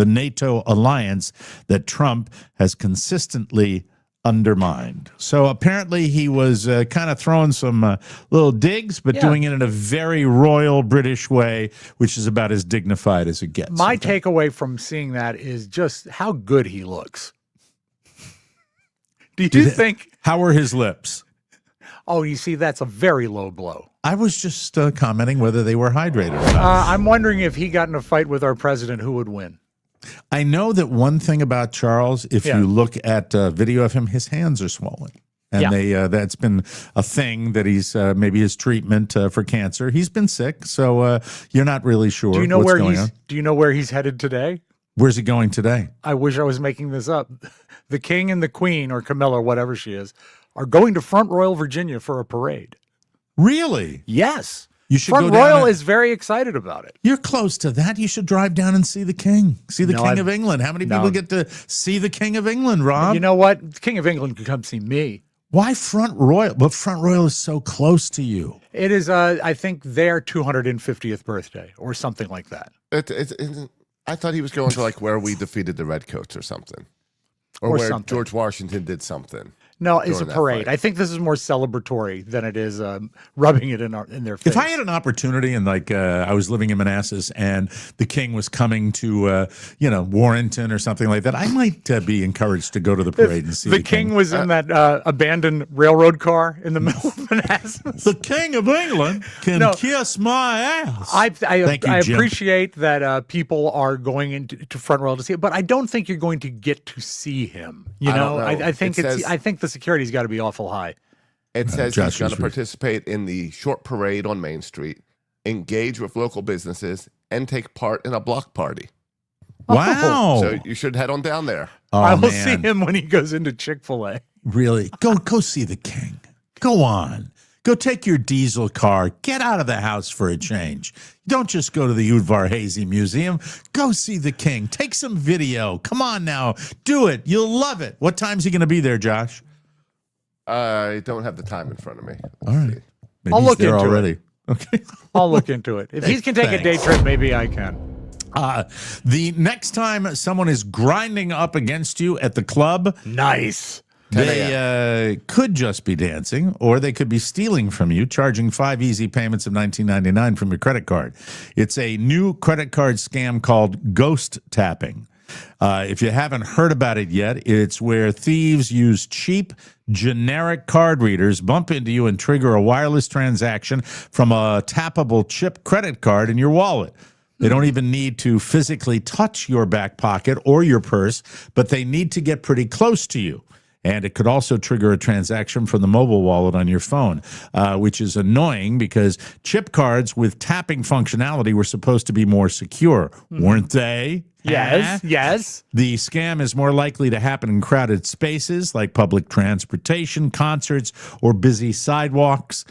NATO alliance that Trump has consistently undermined. So apparently he was kind of throwing some little digs, but doing it in a very royal British way, which is about as dignified as it gets. My takeaway from seeing that is just how good he looks. Do you think... How were his lips? Oh, you see, that's a very low blow. I was just commenting whether they were hydrated or not. I'm wondering if he got in a fight with our president, who would win? I know that one thing about Charles, if you look at video of him, his hands are swollen. And Yeah. that's been a thing that he's maybe his treatment for cancer. He's been sick, so you're not really sure Do you know what's where going on. Do you know where he's headed today? Where's he going today? I wish I was making this up. The king and the queen, or Camilla, or whatever she is, are going to Front Royal, Virginia for a parade. Really? Yes. You should Front go down Royal and- is very excited about it. You're close to that. You should drive down and see the king. See the No, King I've- of England. How many people No. get to see the King of England, Rob? You know what? The King of England could come see me. Why Front Royal? But Front Royal is so close to you. It is, I think, their 250th birthday or something like that. I thought he was going to like where we defeated the Redcoats or something. Or Or where something. George Washington did something. No, it's a during that parade. fight. I think this is more celebratory than it is rubbing it in their face. If I had an opportunity and like I was living in Manassas and the king was coming to Warrenton or something like that, I might be encouraged to go to the parade and see the king was in that abandoned railroad car in the middle of Manassas. The King of England can No. kiss my ass. I you, Jim. appreciate that people are going into Front Royal to see it, but I don't think you're going to get to see him. You I know, don't know. I think It it's. says- I think the security's got to be awful high. It says Josh he's going is to re- participate in the short parade on Main Street, engage with local businesses, and take part in a block party. Wow. So you should head on down there. Oh, I will man. see him when he goes into Chick-fil-A. Really? Go see the king. Go on. Go take your diesel car. Get out of the house for a change. Don't just go to the Udvar Hazy Museum. Go see the king. Take some video. Come on now. Do it. You'll love it. What time's he going to be there, Josh? I don't have the time in front of me. All right. Maybe I'll he's look there into it. already. Okay. I'll look into it. If he can take a day Thanks. trip, maybe I can. The next time someone is grinding up against you at the club, Nice. they could just be dancing, or they could be stealing from you, charging 5 easy payments of $19.99 from your credit card. It's a new credit card scam called ghost tapping. If you haven't heard about it yet, it's where thieves use cheap, generic card readers, bump into you, and trigger a wireless transaction from a tappable chip credit card in your wallet. They don't even need to physically touch your back pocket or your purse, but they need to get pretty close to you. And it could also trigger a transaction from the mobile wallet on your phone, which is annoying because chip cards with tapping functionality were supposed to be more secure, weren't they? Yes. Huh? Yes. The scam is more likely to happen in crowded spaces like public transportation, concerts, or busy sidewalks.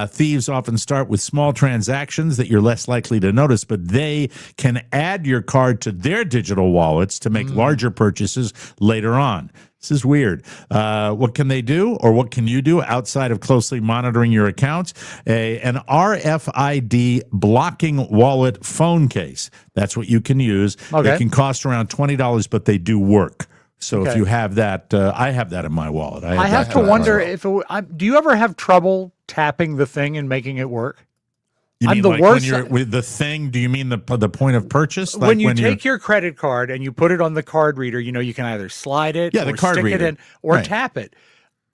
Thieves often start with small transactions that you're less likely to notice, but they can add your card to their digital wallets to make larger purchases later on. This is weird. What can they do, or what can you do outside of closely monitoring your accounts? An RFID blocking wallet phone case. That's what you can use. Okay. They can cost around $20, but they do work. So if Okay. you have that, I have that in my wallet. I have that to in my wonder wallet. if do you ever have trouble tapping the thing and making it work? You I'm mean the like worst when you're at- with the thing? Do you mean the point of purchase? Like when you you're- take your credit card and you put it on the card reader, you know, you can either slide it, Yeah, the or card stick reader. it in, or Right. tap it.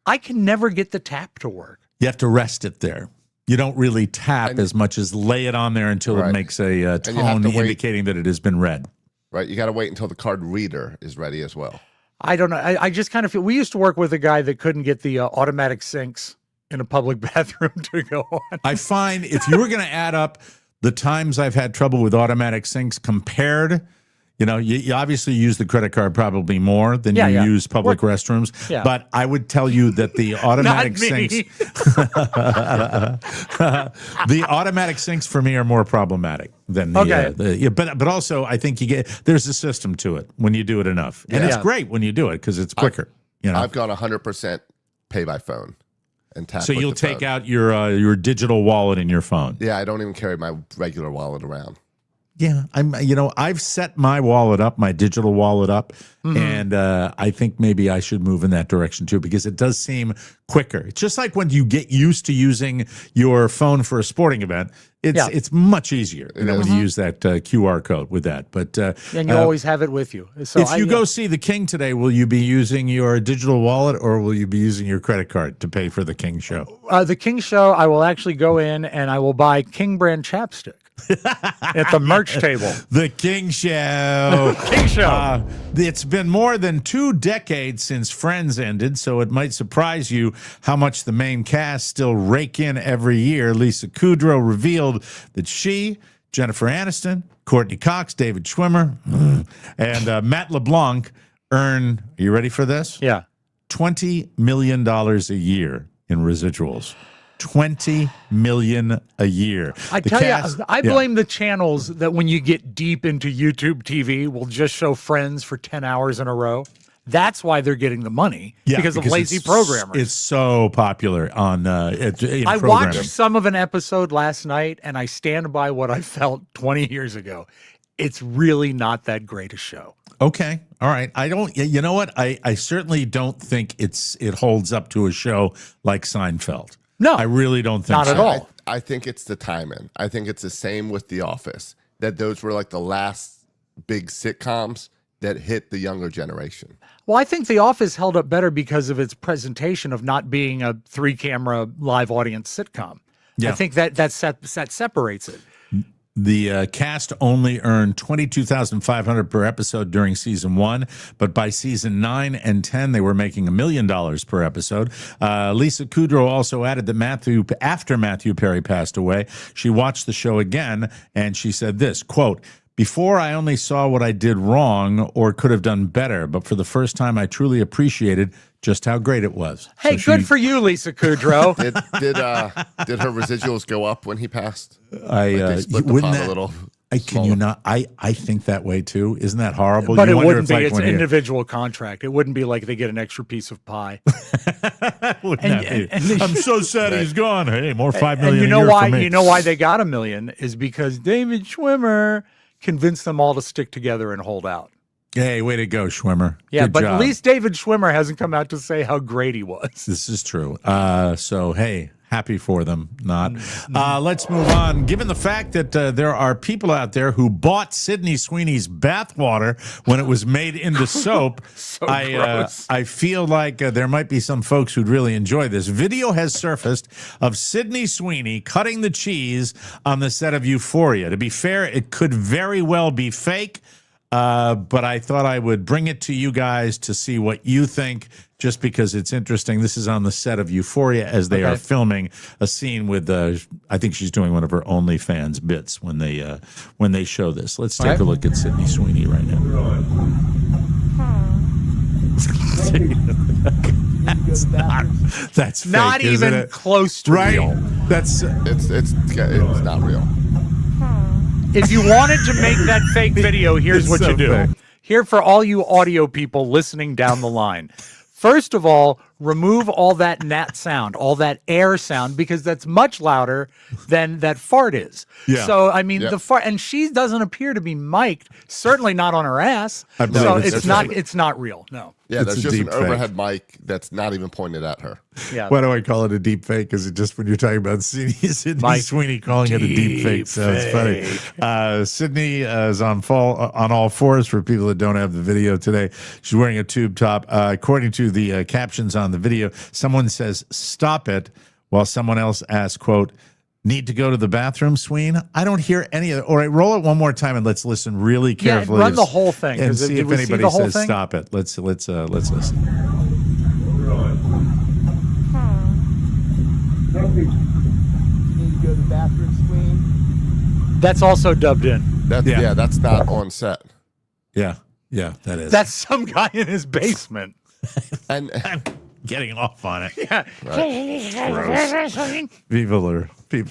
I can never get the tap to work. you have to rest it there. You don't really tap as much as lay it on there until it Right. makes a you have tone to wait. indicating that it has been read. Right? You got to wait until the card reader is ready as well. I don't know. I just kind of feel we used to work with a guy that couldn't get the automatic sinks in a public bathroom to go on. I find if you were going to add up the times I've had trouble with automatic sinks compared, you obviously use the credit card probably more than Yeah, you yeah. use public restrooms. Yeah. But I would tell you that the automatic Not me. sinks, the automatic sinks for me are more problematic than the. Okay. But also I think there's a system to it when you do it enough, and it's Yeah. great when you do it because it's quicker. I've gone 100% pay by phone and tap. So with you'll the take phone. out your digital wallet in your phone. Yeah, I don't even carry my regular wallet around. Yeah, I've set my wallet up, my digital wallet up, and I think maybe I should move in that direction too because it does seem quicker. It's just like when you get used to using your phone for a sporting event, it's much easier when you use that QR code with that. But And you always have it with you. So if you go see the King today, will you be using your digital wallet or will you be using your credit card to pay for the King show? the King show, I will actually go in and I will buy King brand chapstick. at the merch table. The King Show. King Show. It's been more than 2 decades since Friends ended, so it might surprise you how much the main cast still rake in every year. Lisa Kudrow revealed that she, Jennifer Aniston, Courtney Cox, David Schwimmer, and Matt LeBlanc earn, are you ready for this? Yeah. $20 million a year in residuals. $20 million a year. I tell you, I blame the channels that when you get deep into YouTube TV will just show Friends for 10 hours in a row. That's why they're getting the money, because of lazy programmers. It's so popular on I watched some of an episode last night, and I stand by what I felt 20 years ago. It's really not that great a show. Okay. All right. I don't, you know what? I certainly don't think it holds up to a show like Seinfeld. No. I really don't think Not so. at all. I think it's the timing. I think it's the same with The Office, that those were like the last big sitcoms that hit the younger generation. Well, I think The Office held up better because of its presentation of not being a 3-camera live audience sitcom. Yeah. I think that separates it. The cast only earned $22,500 per episode during season 1, but by season 9 and 10, they were making $1 million per episode. Lisa Kudrow also added that after Matthew Perry passed away, she watched the show again, and she said this, quote, "Before, I only saw what I did wrong or could have done better, but for the first time, I truly appreciated just how great it was." Hey, good for you, Lisa Kudrow. Did her residuals go up when he passed? They split the pot a little. Can you not? I think that way too. Isn't that horrible? But you it wouldn't be. like It's an individual contract. It wouldn't be like they get an extra piece of pie. I'm so sad he's gone. Hey, more $5 million. And you know a year why? for me. You know why they got $1 million is because David Schwimmer convinced them all to stick together and hold out. Hey, way to go, Schwimmer. Yeah, Good but job. at least David Schwimmer hasn't come out to say how great he was. This is true. So, hey, happy for them. Not. Let's move on. Given the fact that there are people out there who bought Sydney Sweeney's bathwater when it was made into soap, I feel like there might be some folks who'd really enjoy this. Video has surfaced of Sydney Sweeney cutting the cheese on the set of Euphoria. To be fair, it could very well be fake. But I thought I would bring it to you guys to see what you think, just because it's interesting. This is on the set of Euphoria as they are filming a scene with, I think she's doing one of her OnlyFans bits when they show this. Let's take a look at Sydney Sweeney right now. That's fake, not isn't even it? close to Right? real. That's It's not real. If you wanted to make that fake video, here's It's what so you do. fake. Here for all you audio people listening down the line. First of all, remove all that gnat sound, all that air sound, because that's much louder than that fart is. Yeah. So, I mean, the fart, and she doesn't appear to be mic'd, certainly not on her ass. I believe So it's it's not real. No. Yeah, It's that's a just an deep fake. overhead mic that's not even pointed at her. Yeah. Why do I call it a deep fake? Because it just when you're talking about Sydney Mike, Sweeney calling it a deep fake sounds funny. Sydney is on all fours for people that don't have the video today. She's wearing a tube top. According to the captions on the video, someone says "stop it," while someone else asks, "quote, need to go to the bathroom, Sween?" I don't hear any of it. All right, roll it one more time and let's listen really carefully. Yeah, run the whole thing and see if anybody the whole says thing? "stop it." Let's listen. Need to go to the bathroom, Sween? That's also dubbed in. That's not on set. Yeah, that is. That's some guy in his basement. And getting off on it. Yeah.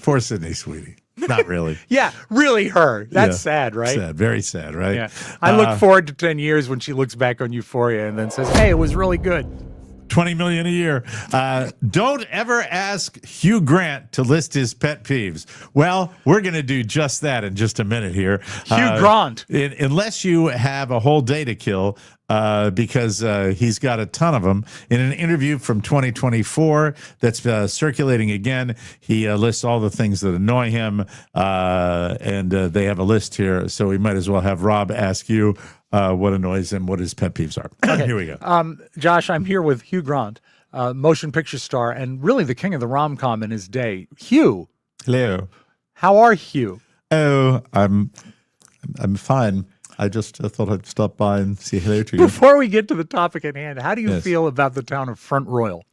Poor Sydney Sweeney. Not really. Yeah, really her. That's Yeah. sad, right? Sad, very sad, right? Yeah. I look forward to 10 years when she looks back on Euphoria and then says, hey, it was really good. $20 million a year. Don't ever ask Hugh Grant to list his pet peeves. Well, we're going to do just that in just a minute here. Hugh Grant. Unless you have a whole day to kill, because he's got a ton of them. In an interview from 2024 that's circulating again, he lists all the things that annoy him, and they have a list here. So we might as well have Rob ask you what annoys him, what his pet peeves are. Okay. Here we go. Josh, I'm here with Hugh Grant, motion picture star, and really the king of the rom-com in his day. Hugh. Hello. How are Hugh? Oh, I'm fine. I just thought I'd stop by and say hello to you. Before we get to the topic at hand, how do you Yes. feel about the town of Front Royal?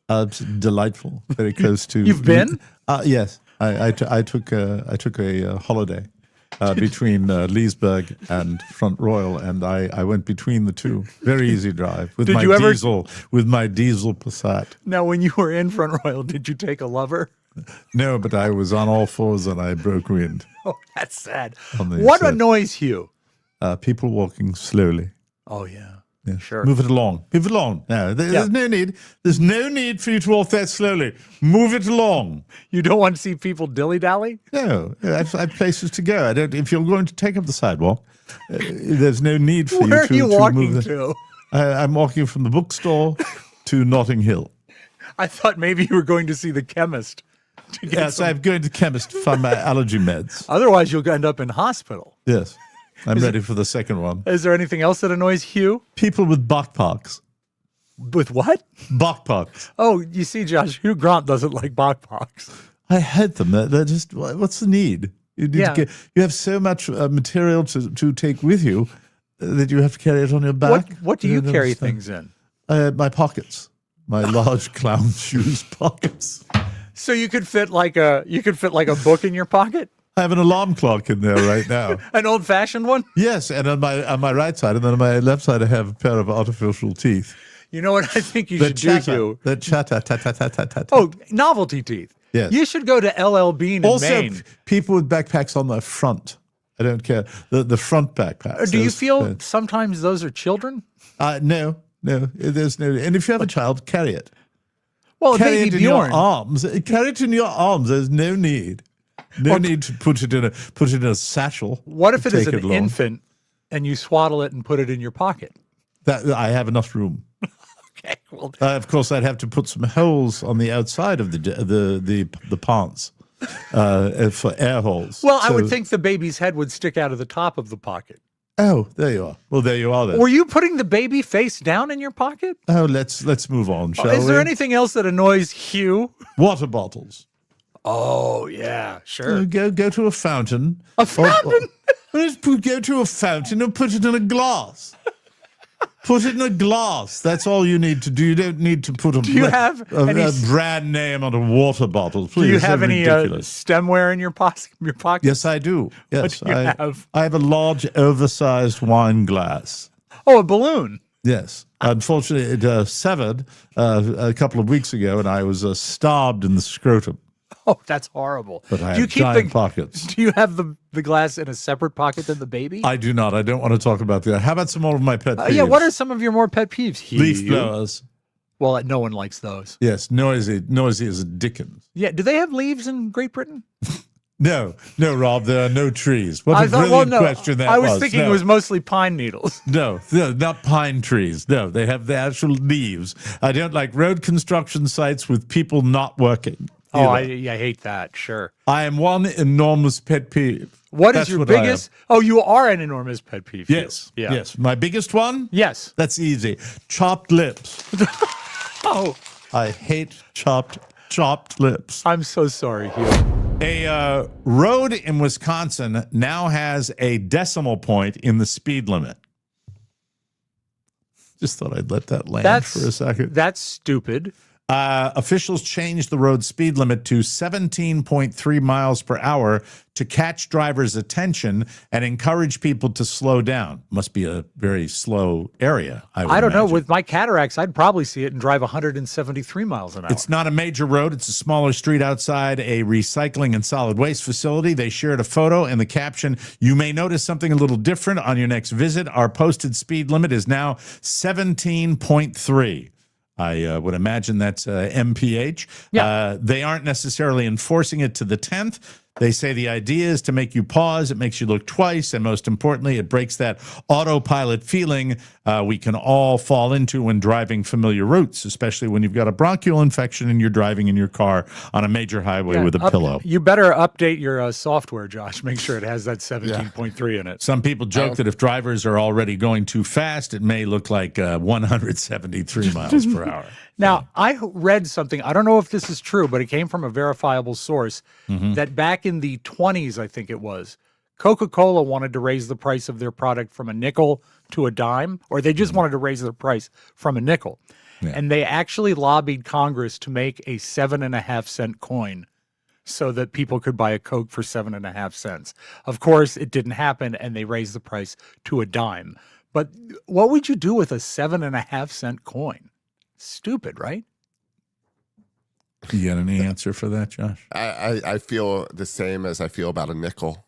It's delightful. Very close to. You've been? Yes. I took a holiday between Leesburg and Front Royal, and I went between the two. Very easy drive with Did my you ever- diesel Passat. Now, when you were in Front Royal, did you take a lover? No, but I was on all fours and I broke wind. Oh, that's sad. On the What set. annoys you? People walking slowly. Oh, yeah. Yeah. Sure. Move it along. Move it along. No, there's no need. There's no need for you to walk that slowly. Move it along. You don't want to see people dilly-dally? No, I've places to go. I don't. If you're going to take up the sidewalk, there's no need for Where you to. are you walking move to? I'm walking from the bookstore to Notting Hill. I thought maybe you were going to see the chemist. To get Yes, some- I'm going to chemist to find my allergy meds. Otherwise, you'll end up in hospital. Yes, I'm ready for the second one. Is there anything else that annoys Hugh? People with Bachpox. With what? Bachpox. Oh, you see, Josh, Hugh Grant doesn't like Bachpox. I hate them. They're just. What's the need? You need Yeah. you have so much material to take with you that you have to carry it on your back. What do I you don't carry understand. things in? My pockets. My large clown shoes pockets. So you could fit like a book in your pocket, I have an alarm clock in there right now. an old-fashioned one. Yes, and on my right side, and then on my left side, I have a pair of artificial teeth. You know what I think you That should do, Hugh? That chatter, ta ta ta ta ta. ta. Oh, novelty teeth. Yes. You should go to LL Bean in Also, Maine. people with backpacks on the front. I don't care. The front backpacks. Do you Those- feel sometimes those are children? No. There's no. And if you have a child, carry it. Well, Carry baby it in your Bjorn. arms. Carry it in your arms. There's no need. No need to put it in a satchel. What if it is Take an it along. infant and you swaddle it and put it in your pocket? That I have enough room. Okay, well, Of course, I'd have to put some holes on the outside of the pants for air holes. well, I So- would think the baby's head would stick out of the top of the pocket. Oh, there you are. Well, there you are then. Were you putting the baby face down in your pocket? Oh, let's move on, shall Is we? there anything else that annoys Hugh? Water bottles? Oh, yeah, sure. Go to a fountain. A fountain? Go to a fountain and put it in a glass. Put it in a glass. That's all you need to do. You don't need to put you have a any- brand name on a water bottle. Please, Do you that's have any ridiculous. stemware in your pocket? Yes, I do. Yes, do you have? I have a large, oversized wine glass. Oh, a balloon. Yes. Unfortunately, it severed a couple of weeks ago, and I was starved in the scrotum. Oh, that's horrible. But I do you have keep giant pockets. Do you have the glass in a separate pocket than the baby? I do not. I don't want to talk about that. How about some more of my pet peeves? Yeah, what are some of your more pet peeves? Hugh? leaf blowers? Well, no one likes those. Yes, noisy as a dickens. Yeah, do they have leaves in Great Britain? No, Rob, there are no trees. What a brilliant question that I was. was thinking No. it was mostly pine needles. No, not pine trees. No, they have the actual leaves. I don't like road construction sites with people not working. Oh, either. I hate that. Sure. I am one enormous pet peeve. What is That's your what I am. biggest? Oh, you are an enormous pet peeve. Hugh. Yes. Yeah. Yes. My biggest one? Yes. That's easy. Chopped lips. Oh, I hate chopped lips. I'm so sorry, Hugh. A road in Wisconsin now has a decimal point in the speed limit. Just thought I'd let that land for a second. That's stupid. Officials changed the road speed limit to 17.3 miles per hour to catch drivers' attention and encourage people to slow down. Must be a very slow area. I don't know. imagine. With my cataracts, I'd probably see it and drive 173 miles an hour. It's not a major road. It's a smaller street outside a recycling and solid waste facility. They shared a photo and the caption, "You may notice something a little different on your next visit. Our posted speed limit is now 17.3. I would imagine that's MPH. Yeah. They aren't necessarily enforcing it to the 10th. They say the idea is to make you pause. It makes you look twice. And most importantly, it breaks that autopilot feeling we can all fall into when driving familiar routes, especially when you've got a bronchial infection and you're driving in your car on a major highway with a pillow. You better update your software, Josh. Make sure it has that 17.3 in it. Some people joke that if drivers are already going too fast, it may look like 173 miles per hour. Now, I read something, I don't know if this is true, but it came from a verifiable source, that back back in the 20s, I think it was, Coca-Cola wanted to raise the price of their product from a nickel to a dime, or they just wanted to raise their price from a nickel. Yeah. And they actually lobbied Congress to make a 7.5-cent coin so that people could buy a Coke for 7.5 cents. Of course, it didn't happen, and they raised the price to a dime. But what would you do with a 7.5-cent coin? Stupid, right? You got any answer for that, Josh? I feel the same as I feel about a nickel.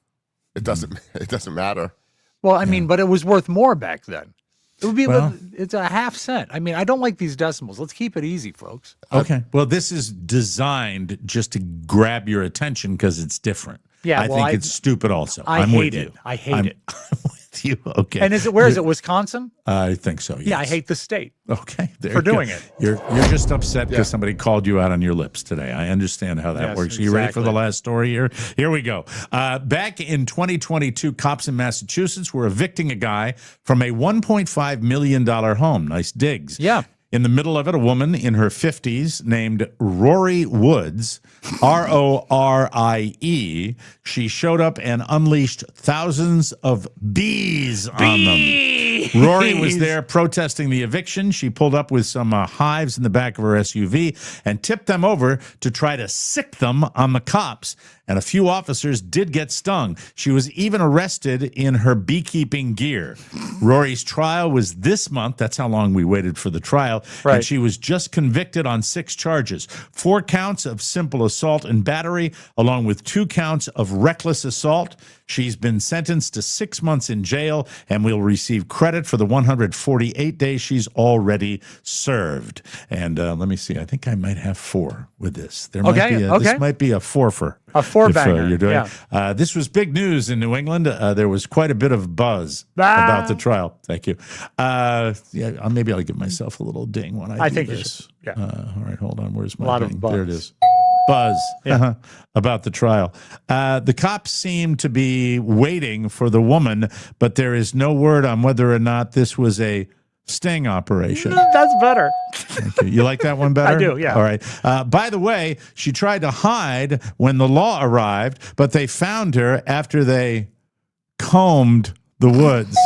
It doesn't matter. Well, I mean, but it was worth more back then. It would be it's a half cent. I mean, I don't like these decimals. Let's keep it easy, folks. Okay. Well, this is designed just to grab your attention because it's different. Yeah, I think it's stupid also. I hate it. I hate it. I'm with you. Okay. And where is it? Wisconsin? I think so, yes. Yeah, I hate the state. Okay. For doing it. You're just upset because somebody called you out on your lips today. I understand how that works. Are you ready for the last story here? Here we go. Back in 2022, cops in Massachusetts were evicting a guy from a $1.5 million home. Nice digs. Yeah. In the middle of it, a woman in her 50s named Rory Woods, Rorie. She showed up and unleashed thousands of bees on them. Rory was there protesting the eviction. She pulled up with some hives in the back of her SUV and tipped them over to try to sick them on the cops. And a few officers did get stung. She was even arrested in her beekeeping gear. Rory's trial was this month. That's how long we waited for the trial. Right. And she was just convicted on 6 charges. 4 counts of simple assault and battery, along with 2 counts of reckless assault. She's been sentenced to 6 months in jail and will receive credit for the 148 days she's already served. And let me see. I think I might have 4 with this. There might be This might be a 4-fer. A 4-banger. You're doing. Yeah. This was big news in New England. There was quite a bit of buzz about the trial. Thank you. Maybe I'll give myself a little ding when I do think this. You should. Yeah. All right, hold on. Where's my a lot ding? Of buzz. There it is. Buzz about the trial. The cops seem to be waiting for the woman, but there is no word on whether or not this was a sting operation. That's better. Thank you. You like that one better? I do, yeah. All right. By the way, she tried to hide when the law arrived, but they found her after they combed the woods.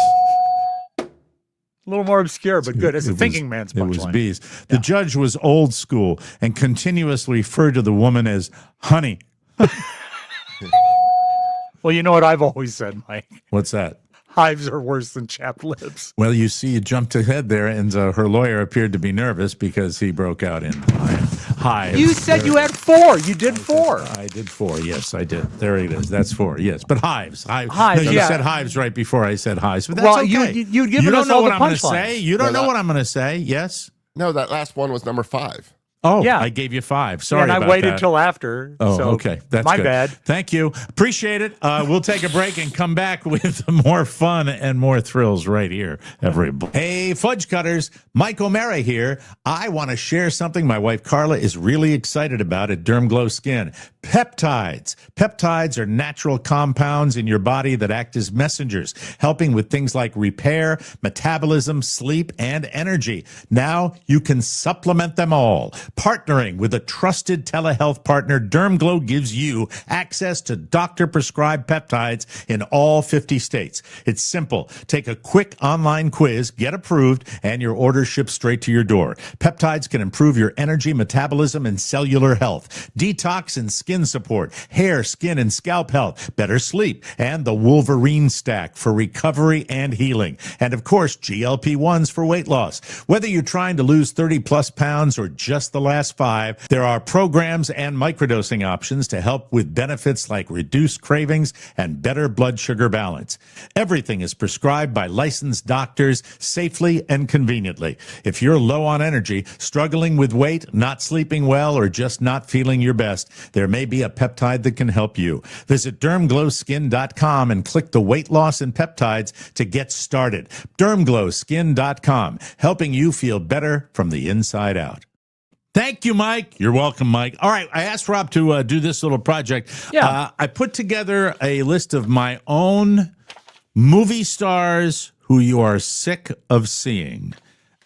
A little more obscure, but good. It's a thinking man's punchline. It was bees. The judge was old school and continuously referred to the woman as honey. Well, you know what I've always said, Mike? What's that? Hives are worse than chapped lips. Well, you see, you jumped ahead there, and her lawyer appeared to be nervous because he broke out in hives. You said you had 4. You did 4. I did 4. Yes, I did. There it is. That's 4. Yes, but hives. Hives. No, you said hives right before I said hives. But that's okay. You'd given us all the punchlines. You don't know what I'm going to say. Yes. No, that last one was number 5. Oh, yeah. I gave you 5. Sorry about that. And I waited till after. Oh, so okay. That's my good. bad. Thank you. Appreciate it. We'll take a break and come back with more fun and more thrills right here. Hey, Fudge Cutters. Mike O'Mara here. I want to share something my wife Carla is really excited about at Derm Glow Skin. Peptides. Peptides are natural compounds in your body that act as messengers, helping with things like repair, metabolism, sleep, and energy. Now you can supplement them all. Partnering with a trusted telehealth partner, DermGlow gives you access to doctor-prescribed peptides in all 50 states. It's simple. Take a quick online quiz, get approved, and your order ships straight to your door. Peptides can improve your energy, metabolism, and cellular health, detox and skin support, hair, skin, and scalp health, better sleep, and the Wolverine stack for recovery and healing. And, of course, GLP-1s for weight loss. Whether you're trying to lose 30-plus pounds or just the last 5, there are programs and microdosing options to help with benefits like reduced cravings and better blood sugar balance. Everything is prescribed by licensed doctors safely and conveniently. If you're low on energy, struggling with weight, not sleeping well, or just not feeling your best, there may be a peptide that can help you. Visit DermGlowSkin.com and click the weight loss and peptides to get started. DermGlowSkin.com, helping you feel better from the inside out. Thank you, Mike. You're welcome, Mike. All right, I asked Rob to do this little project. Yeah. I put together a list of my own movie stars who you are sick of seeing.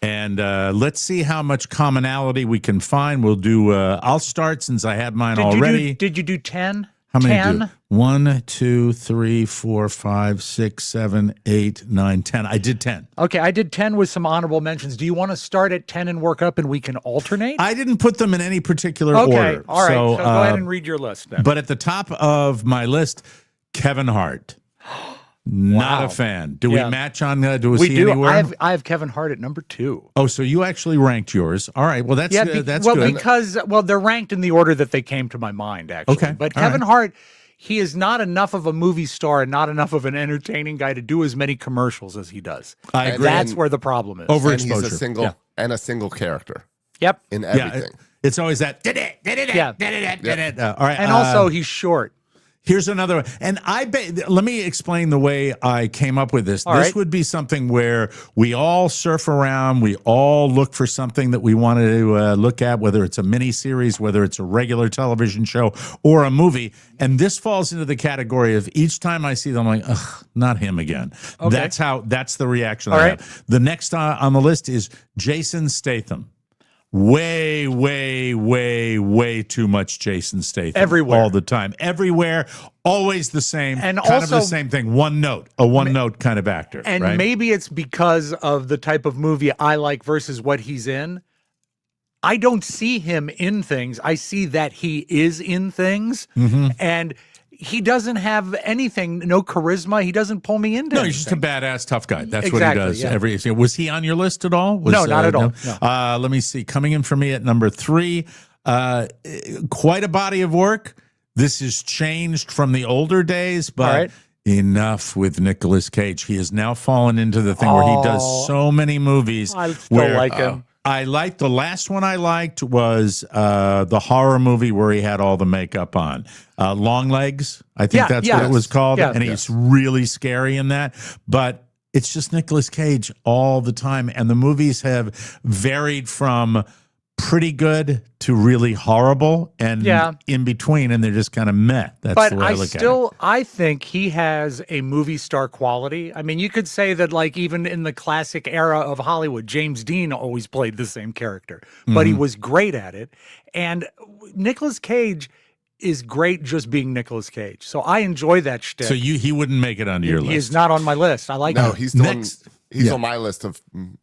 And let's see how much commonality we can find. We'll do, I'll start since I had mine already. Did you do 10? How many 10. do? 1, 2, 3, 4, 5, 6, 7, 8, 9, 10. I did 10. Okay, I did 10 with some honorable mentions. Do you want to start at 10 and work up and we can alternate? I didn't put them in any particular Okay, order. all right. So, go ahead and read your list then. But at the top of my list, Kevin Hart. Not Wow. a fan. Do Yeah. we match on? Do we we see do. anywhere? I have Kevin Hart at number 2. Oh, so you actually ranked yours. All right. Well, that's that's good. Because they're ranked in the order that they came to my mind, actually. Okay, But all Kevin right. Hart, he is not enough of a movie star and not enough of an entertaining guy to do as many commercials as he does. I agree. That's where the problem is. And Overexposure. he's a single a single character Yep. in Yeah, everything. it's always that. Did it? Yeah. All right. And also, he's short. Here's another one. And let me explain the way I came up with this. All This right. would be something where we all surf around. We all look for something that we want to look at, whether it's a mini series, whether it's a regular television show or a movie. And this falls into the category of each time I see them, I'm like, ugh, not him again. Okay. That's the reaction All I right. have. The next on the list is Jason Statham. Way, way, way, way too much Jason Statham. Everywhere. All the time. Everywhere. Always the same. And kind of also- the same thing. One note. A one note kind of actor. And right? maybe it's because of the type of movie I like versus what he's in. I don't see him in things. I see that he is in things. Mm-hmm. And he doesn't have anything, no charisma. He doesn't pull me into No, anything. he's just a badass tough guy. That's Exactly, what he does. yeah. Was he on your list at all? No, not at all. No. Let me see. Coming in for me at number 3, quite a body of work. This has changed from the older days, but All right. enough with Nicolas Cage. He has now fallen into the thing where he does so many movies. I still where, like him. I liked the last one I liked was the horror movie where he had all the makeup on. Long Legs, I think that's what it was called. Yeah. And he's really scary in that. But it's just Nicolas Cage all the time. And the movies have varied from pretty good to really horrible and in between. And they're just kind of meh. That's But the way I I look at still, I think he has a movie star quality. I mean, you could say that, like, even in the classic era of Hollywood, James Dean always played the same character, but he was great at it. And Nicolas Cage is great just being Nicolas Cage. So I enjoy that shtick. So he wouldn't make it onto your list. He's not on my list. I like No, him. he's the Next- one. He's yeah. on my list of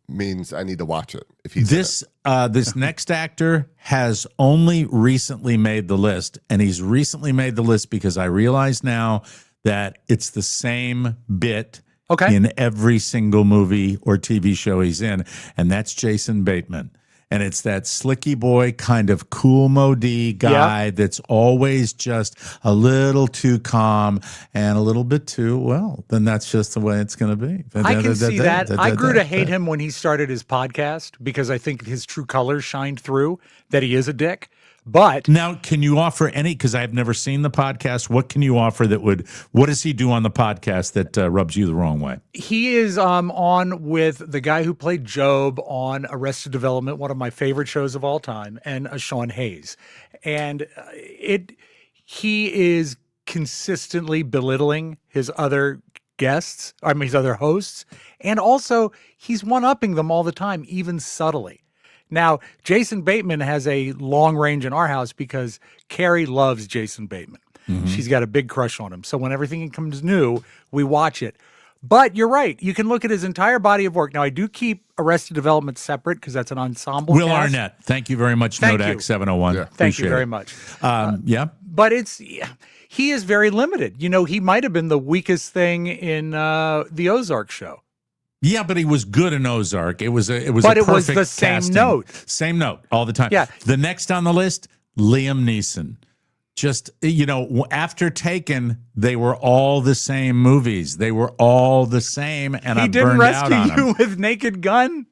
means I need to watch it. If he's in This this next actor has only recently made the list, and he's recently made the list because I realize now that it's the same bit in every single movie or TV show he's in, and that's Jason Bateman. And it's that slicky boy kind of cool Modi guy that's always just a little too calm and a little bit too, well, then that's just the way it's going to be. I can see that. I grew to hate him when he started his podcast because I think his true colors shined through, that he is a dick. But now, can you offer any, because I've never seen the podcast, what can you offer that would, what does he do on the podcast that rubs you the wrong way? he is on with the guy who played Job on Arrested Development, one of my favorite shows of all time, and Sean Hayes. And he is consistently belittling his other guests, his other hosts, and also he's one-upping them all the time, even subtly. Now, Jason Bateman has a long range in our house because Carrie loves Jason Bateman. Mm-hmm. She's got a big crush on him. So when everything comes new, we watch it. But you're right. You can look at his entire body of work. Now, I do keep Arrested Development separate because that's an ensemble Will cast. Arnett, thank you very much, Thank Nodak you. 701. Yeah. Thank you Appreciate very it. much. Yeah. But he is very limited. You know, he might have been the weakest thing in the Ozark show. Yeah, but he was good in Ozark. It was But a it was perfect the same casting. note. Same note all the time. Yeah. The next on the list, Liam Neeson. Just, after Taken, they were all the same movies. They were all the same, and I He didn't burned out on rescue them. you with Naked Gun?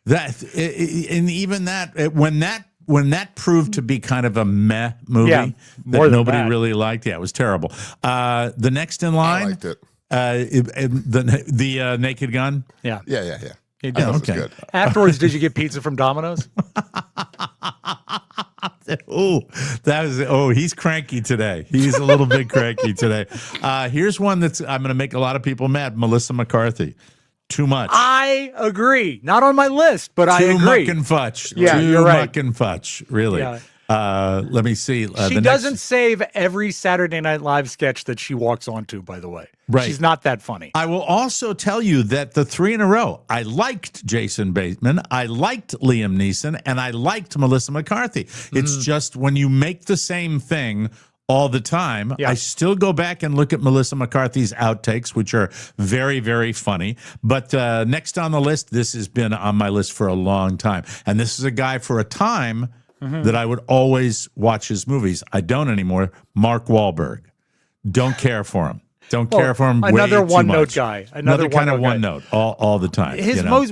And even that, when that proved to be kind of a meh movie Yeah, more that than nobody that. really liked, yeah, it was terrible. The next in I line, liked it. the Naked Gun. Yeah. Yeah. He I did. thought it was okay. good. Afterwards, did you get pizza from Domino's? He's cranky today. He's a little bit cranky today. Here's one I'm going to make a lot of people mad. Melissa McCarthy. Too much. I agree. Not on my list, but I Too agree. muck and fudge. Yeah, Too you're right. muck and fudge. Really. Yeah. Let me see. She doesn't save every Saturday Night Live sketch that she walks onto, by the way. Right. She's not that funny. I will also tell you that the 3 in a row, I liked Jason Bateman, I liked Liam Neeson, and I liked Melissa McCarthy. It's just when you make the same thing all the time, I still go back and look at Melissa McCarthy's outtakes, which are very, very funny. But next on the list, this has been on my list for a long time. And this is a guy for a time that I would always watch his movies. I don't anymore. Mark Wahlberg. Don't care for him. Don't care for him. Another way too one-note much. guy. Another kind of one note all the time.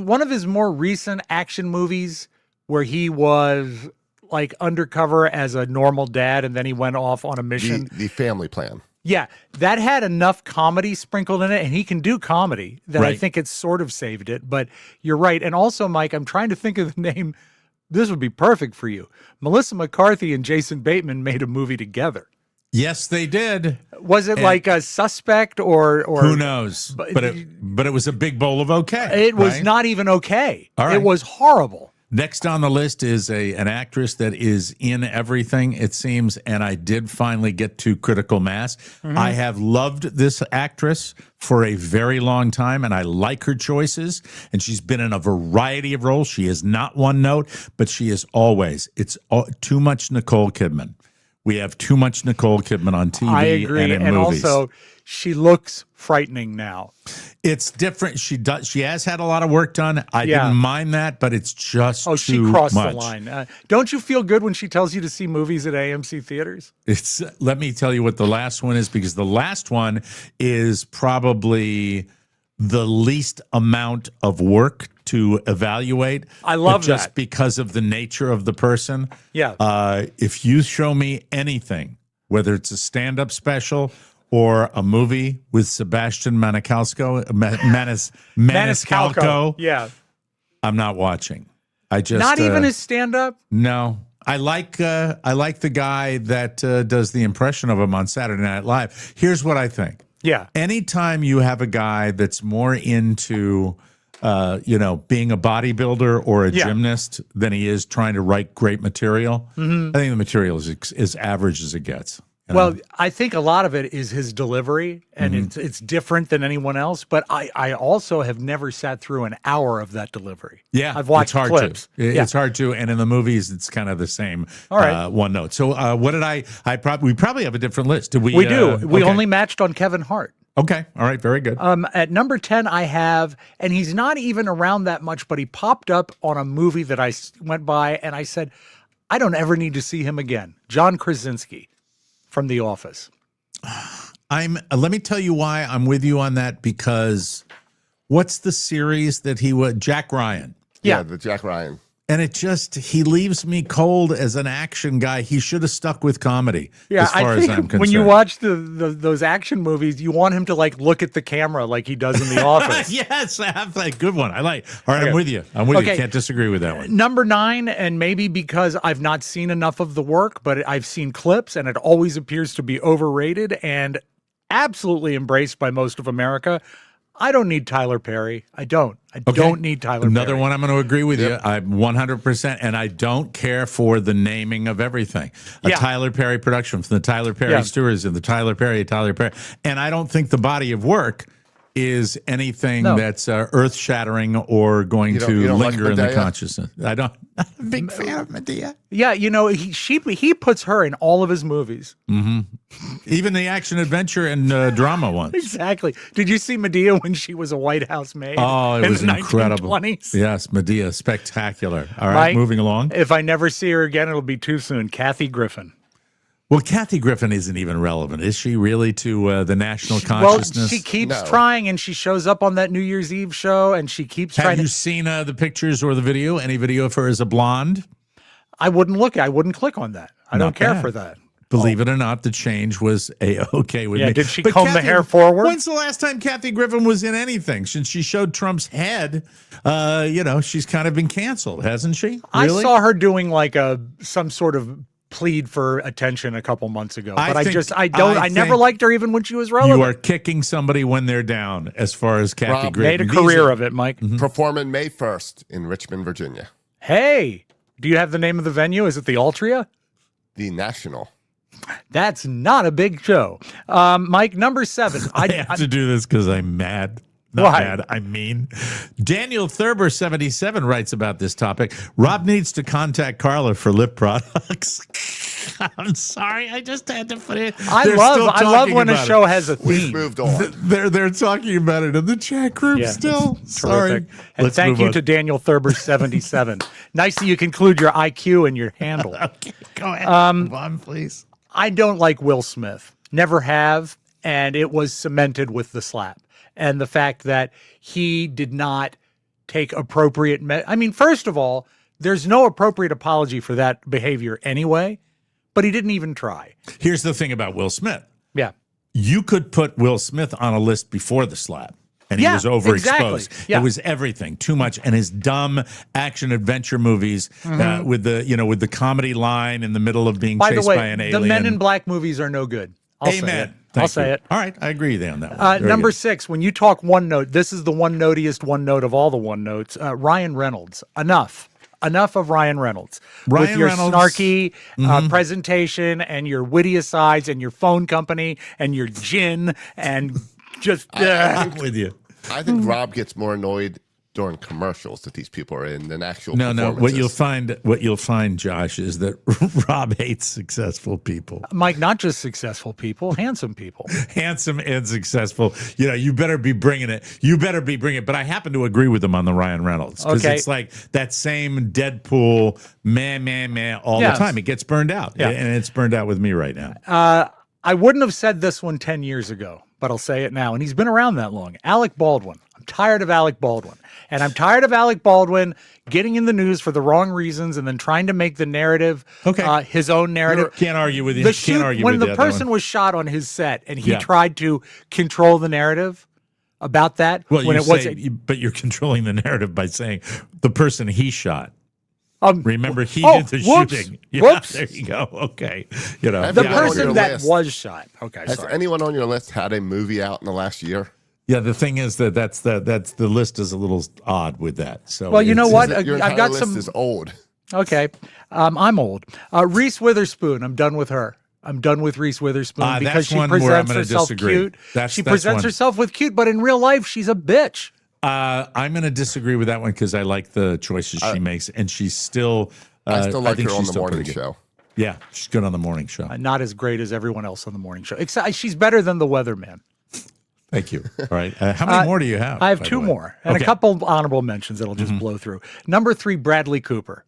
One of his more recent action movies where he was like undercover as a normal dad and then he went off on a mission. The Family Plan. Yeah, that had enough comedy sprinkled in it, and he can do comedy that I think it sort of saved it. But you're right. And also, Mike, I'm trying to think of the name. This would be perfect for you. Melissa McCarthy and Jason Bateman made a movie together. Yes, they did. Was it like a Suspect or who knows? But it was a big bowl of okay. It was not even okay. All right. It was horrible. Next on the list is an actress that is in everything, it seems, and I did finally get to critical mass. I have loved this actress for a very long time, and I like her choices, and she's been in a variety of roles. She is not one note, but she is always. It's too much Nicole Kidman. We have too much Nicole Kidman on TV. I agree, and in movies. Also, she looks frightening now. It's different. She has had a lot of work done. I didn't mind that, but it's just she crossed the line. Don't you feel good when she tells you to see movies at AMC theaters? Let me tell you what the last one is, because the last one is probably the least amount of work to evaluate. I love that. Just that. because of the nature of the person. Yeah. If you show me anything, whether it's a stand-up special or a movie with Sebastian Maniscalco, Yeah. I'm not watching. I just not even his stand-up. No, I like the guy that does the impression of him on Saturday Night Live. Here's what I think. Yeah. Anytime you have a guy that's more into being a bodybuilder or a gymnast than he is trying to write great material, I think the material is as average as it gets. Well, I think a lot of it is his delivery, and it's different than anyone else. But I also have never sat through an hour of that delivery. Yeah, I've watched clips. It's hard to, and in the movies, it's kind of the same. All right. One note. So, what did we probably have a different list. Did we? We do. We okay. only matched on Kevin Hart. Okay. All right. Very good. At number 10, I have, and he's not even around that much, but he popped up on a movie that I went by, and I said, I don't ever need to see him again. John Krasinski from The Office. Let me tell you why I'm with you on that, because what's the series that he was? Jack Ryan. Yeah, the Jack Ryan. And he leaves me cold as an action guy. He should have stuck with comedy. Yeah, as far I think as I'm concerned. when you watch those action movies, you want him to like look at the camera like he does in The Office. Yes, I have a good one. I like. All right, I'm with you. You. Can't disagree with that one. Number 9, and maybe because I've not seen enough of the work, but I've seen clips, and it always appears to be overrated and absolutely embraced by most of America. I don't need Tyler Perry. I don't need Tyler Perry. Another one I'm going to agree with you. I'm 100%, and I don't care for the naming of everything. Tyler Perry production from the Tyler Perry Stewards and the Tyler Perry. And I don't think the body of work is anything that's earth-shattering or going to linger in the consciousness. I'm a big fan of Medea. Yeah, he puts her in all of his movies. Mm-hmm. Even the action-adventure and drama ones. Exactly. Did you see Medea when she was a White House maid? Oh, it was incredible. 1920s? Yes, Medea, spectacular. All right, Mike, moving along. If I never see her again, it'll be too soon. Kathy Griffin. Well, Kathy Griffin isn't even relevant, is she really, to the national consciousness? Well, she keeps trying, and she shows up on that New Year's Eve show, and she keeps trying. Have you seen the pictures or the video? Any video of her as a blonde? I wouldn't look. I wouldn't click on that. I don't care for that. Believe it or not, the change was okay with me. Did she comb the hair forward? When's the last time Kathy Griffin was in anything? Since she showed Trump's head, she's kind of been canceled, hasn't she? Really? I saw her doing like some sort of plead for attention a couple months ago, but I never liked her even when she was relevant. You are kicking somebody when they're down, as far as Kathy Griffin. Made a career of it, Mike. Performing May 1st in Richmond, Virginia. Hey, do you have the name of the venue? Is it the Altria? The National. That's not a big show. Mike, number 7. I have to do this because I'm mad. Not Why? mad, I mean. Daniel Thurber, 77, writes about this topic. Rob needs to contact Carla for lip products. I'm sorry, I just had to put it. I love when a show has a We've theme. moved on. They're talking about it in the chat group still. Sorry. Terrific. And Let's thank move you on. to Daniel Thurber, 77. Nice that you conclude your IQ and your handle. Okay, go ahead. Move on, please. I don't like Will Smith. Never have. And it was cemented with the slap. And the fact that he did not take appropriate I mean, first of all, there's no appropriate apology for that behavior anyway, but he didn't even try. Here's the thing about Will Smith. Yeah. You could put Will Smith on a list before the slap, and he was overexposed. Exactly. Yeah. It was everything, too much, and his dumb action adventure movies with the comedy line in the middle of being chased by an alien. The Men in Black movies are no good. I'll say it. Amen. I'll say it. All right, I agree with you on that one. Very Number good. 6, when you talk one note, this is the one notiest one note of all the one notes. Ryan Reynolds. Enough of Ryan Reynolds. Ryan with your Reynolds. snarky presentation and your witty asides and your phone company and your gin and just. I'm with you. I think Rob gets more annoyed during commercials that these people are in than actual No. performances. What you'll find, Josh, is that Rob hates successful people, Mike, not just successful people, handsome people. handsome and successful. You better be bringing it. You better be bringing it. But I happen to agree with him on the Ryan Reynolds because Okay. it's like that same Deadpool, man, all Yes. the time. It gets burned out, Yeah. and it's burned out with me right now. I wouldn't have said this one 10 years ago, but I'll say it now. And he's been around that long. Alec Baldwin. I'm tired of Alec Baldwin. And I'm tired of Alec Baldwin getting in the news for the wrong reasons and then trying to make the narrative his own narrative. Can't argue with you. The Can't shoot, argue when with the you on that person one. was shot on his set and he Yeah. tried to control the narrative about that Well, when you it wasn't. say, but you're controlling the narrative by saying the person he shot. Remember, he oh, did the whoops, shooting. Yeah, whoops. there you go. Okay, The The Anyone on your person that list? was shot. Okay, Has sorry. anyone on your list had a movie out in the last year? Yeah, the thing is that's the list is a little odd with that. So Well, you know it's- what? Your I've entire got list some. is old. Okay. I'm old. Reese Witherspoon. I'm done with her. I'm done with Reese Witherspoon because that's she one where I'm presents gonna herself disagree. cute. That's She presents one. herself with cute, but in real life, she's a bitch. I'm going to disagree with that one because I like the choices she makes, and she's still. I still like think her on she's the still morning pretty good. show. Yeah, she's good on the morning show. Not as great as everyone else on the morning show. Except she's better than the Weatherman. Thank you. All right, how many more do you have? I have by the 2 way? more and Okay. a couple honorable mentions that'll just blow through. Number 3, Bradley Cooper.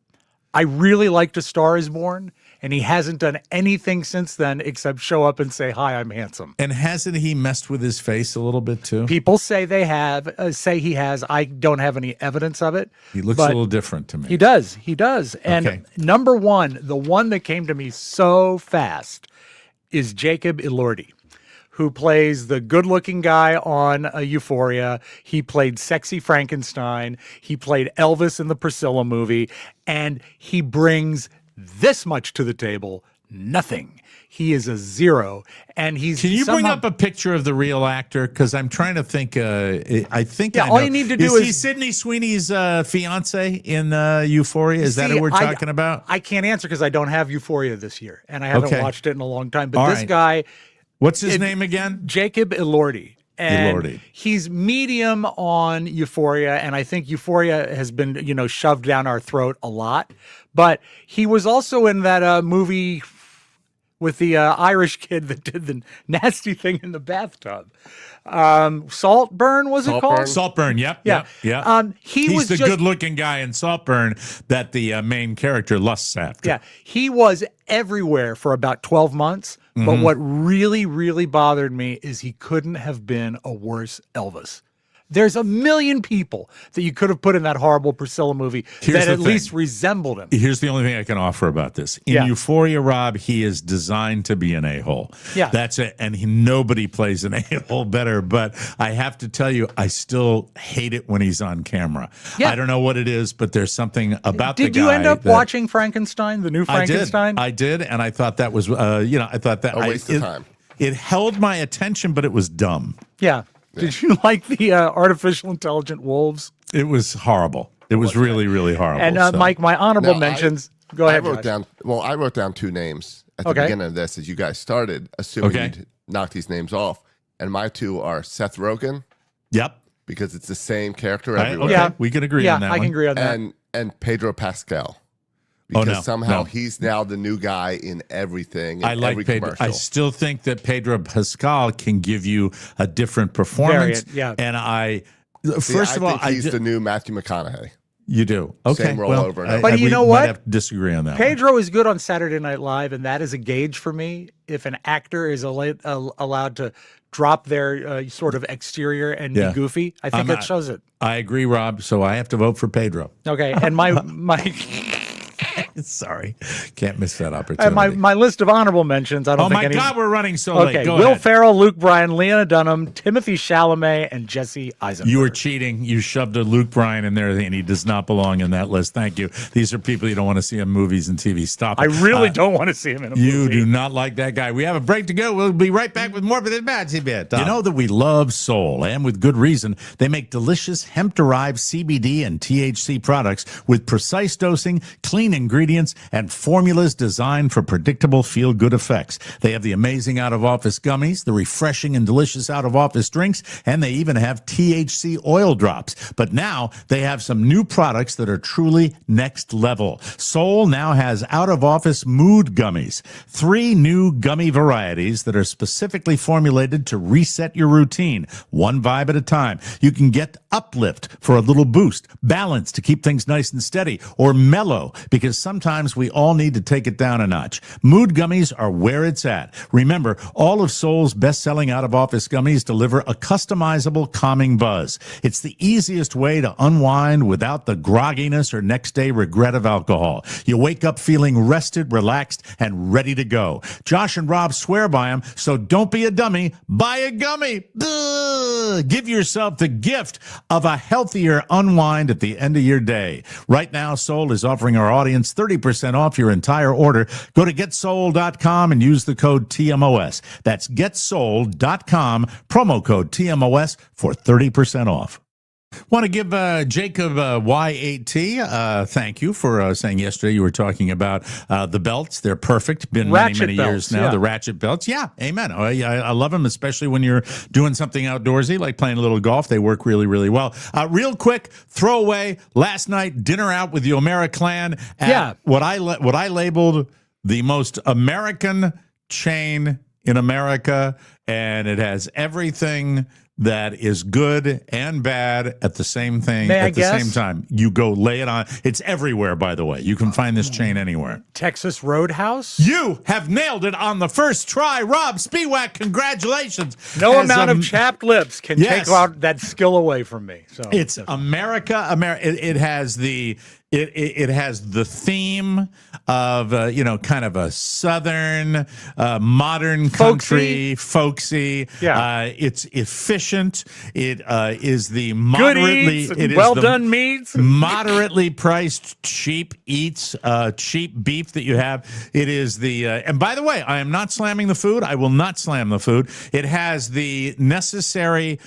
I really liked A Star Is Born, and he hasn't done anything since then except show up and say, "Hi, I'm handsome." And hasn't he messed with his face a little bit too? People say they have, say he has. I don't have any evidence of it. He looks a but little different to me. He does. He does. And Okay. number 1, the one that came to me so fast is Jacob Elordi, who plays the good-looking guy on Euphoria. He played Sexy Frankenstein. He played Elvis in the Priscilla movie. And he brings this much to the table, nothing. He is a 0. And he's Can you bring somehow- up a picture of the real actor? Because I'm trying to think. I think. Yeah, I all know. you need to do he is- Sydney Sweeney's fiance in Euphoria? Is that See, who we're talking about? I can't answer because I don't have Euphoria this year, and I haven't Okay. watched it in a long time. But All this right. guy, What's his name again? Jacob Elordi. And Elordi. he's medium on Euphoria, and I think Euphoria has been, shoved down our throat a lot. But he was also in that movie with the Irish kid that did the nasty thing in the bathtub. Saltburn, was it called? Saltburn. Yep. Yeah. Yeah. He's He's the just- good-looking guy in Saltburn that the main character lusts after. Yeah, he was everywhere for about 12 months. But what really, really bothered me is he couldn't have been a worse Elvis. There's a million people that you could have put in that horrible Priscilla movie Here's that the at thing. least resembled him. Here's the only thing I can offer about this. In Yeah. Euphoria, Rob, he is designed to be an a-hole. Yeah. That's it. And nobody plays an a-hole better. But I have to tell you, I still hate it when he's on camera. Yeah. I don't know what it is, but there's something about the guy. Did you end up that- watching Frankenstein, the new Frankenstein? I did. And I thought that was, I thought that A waste of time. It held my attention, but it was dumb. Yeah. Did you like the artificial intelligent wolves? It was horrible. It was really, really horrible. And so. Mike, my honorable No, mentions. Go ahead. I wrote down two names at the beginning of this as you guys started, assuming you'd knock these names off. And my two are Seth Rogen. Yep. Because it's the same character everywhere. Yeah, we can agree on that. I can agree on that. And Pedro Pascal. Because somehow he's now the new guy in everything. I like every Pedro. commercial. I still think that Pedro Pascal can give you a different performance. And I think he's the new Matthew McConaughey. You do. Okay. Same role over and over. But you know what? Might have to disagree on that. Pedro is good on Saturday Night Live, and that is a gauge for me. If an actor is allowed to drop their sort of exterior and be goofy, I think that shows it. I agree, Rob. So I have to vote for Pedro. Okay. And my sorry, can't miss that opportunity. My list of honorable mentions. I don't think God, we're running so late. Okay, Go Will ahead. Ferrell, Luke Bryan, Lena Dunham, Timothy Chalamet, and Jesse Eisenberg. You were cheating. You shoved a Luke Bryan in there, and he does not belong in that list. Thank you. These are people you don't want to see in movies and TV. Stop it. I really don't want to see him in a movie. You do not like that guy. We have a break to go. We'll be right back with more of this Batsy Bit. You know that we love Soul, and with good reason. They make delicious hemp-derived CBD and THC products with precise dosing, clean ingredients, and formulas designed for predictable feel-good effects. They have the amazing out-of-office gummies, the refreshing and delicious out-of-office drinks, and they even have THC oil drops. But now they have some new products that are truly next level. Soul now has out-of-office mood gummies, 3 new gummy varieties that are specifically formulated to reset your routine, one vibe at a time. You can get uplift for a little boost, balance to keep things nice and steady, or mellow, because sometimes we all need to take it down a notch. Mood gummies are where it's at. Remember, all of Soul's best-selling out-of-office gummies deliver a customizable calming buzz. It's the easiest way to unwind without the grogginess or next-day regret of alcohol. You wake up feeling rested, relaxed, and ready to go. Josh and Rob swear by them, so don't be a dummy. Buy a gummy. Give yourself the gift of a healthier unwind at the end of your day. Right now, Soul is offering our audience 30% off your entire order. Go to getsoul.com and use the code TMOS. That's getsoul.com, promo code TMOS for 30% off. Want to give Jacob Y8T thank you for saying yesterday you were talking about the belts. They're perfect. Been many years now. The ratchet belts. Yeah, amen. I love them, especially when you're doing something outdoorsy, like playing a little golf. They work really, really well. Real quick, throwaway. Last night, dinner out with the O'Mara clan at what I labeled the most American chain in America, and it has everything that is good and bad at the same thing at the same time. You go lay it on. It's everywhere, by the way. You can find this chain anywhere. Texas Roadhouse? You have nailed it on the first try. Rob Spiewak, congratulations. No amount of chapped lips can take out that skill away from me. So it's America. It has the It has the theme of kind of a southern modern country, folksy. Yeah, it's efficient. It is the moderately done meats, moderately priced cheap eats, cheap beef that you have. It is the and by the way, I am not slamming the food. I will not slam the food. It has the necessary.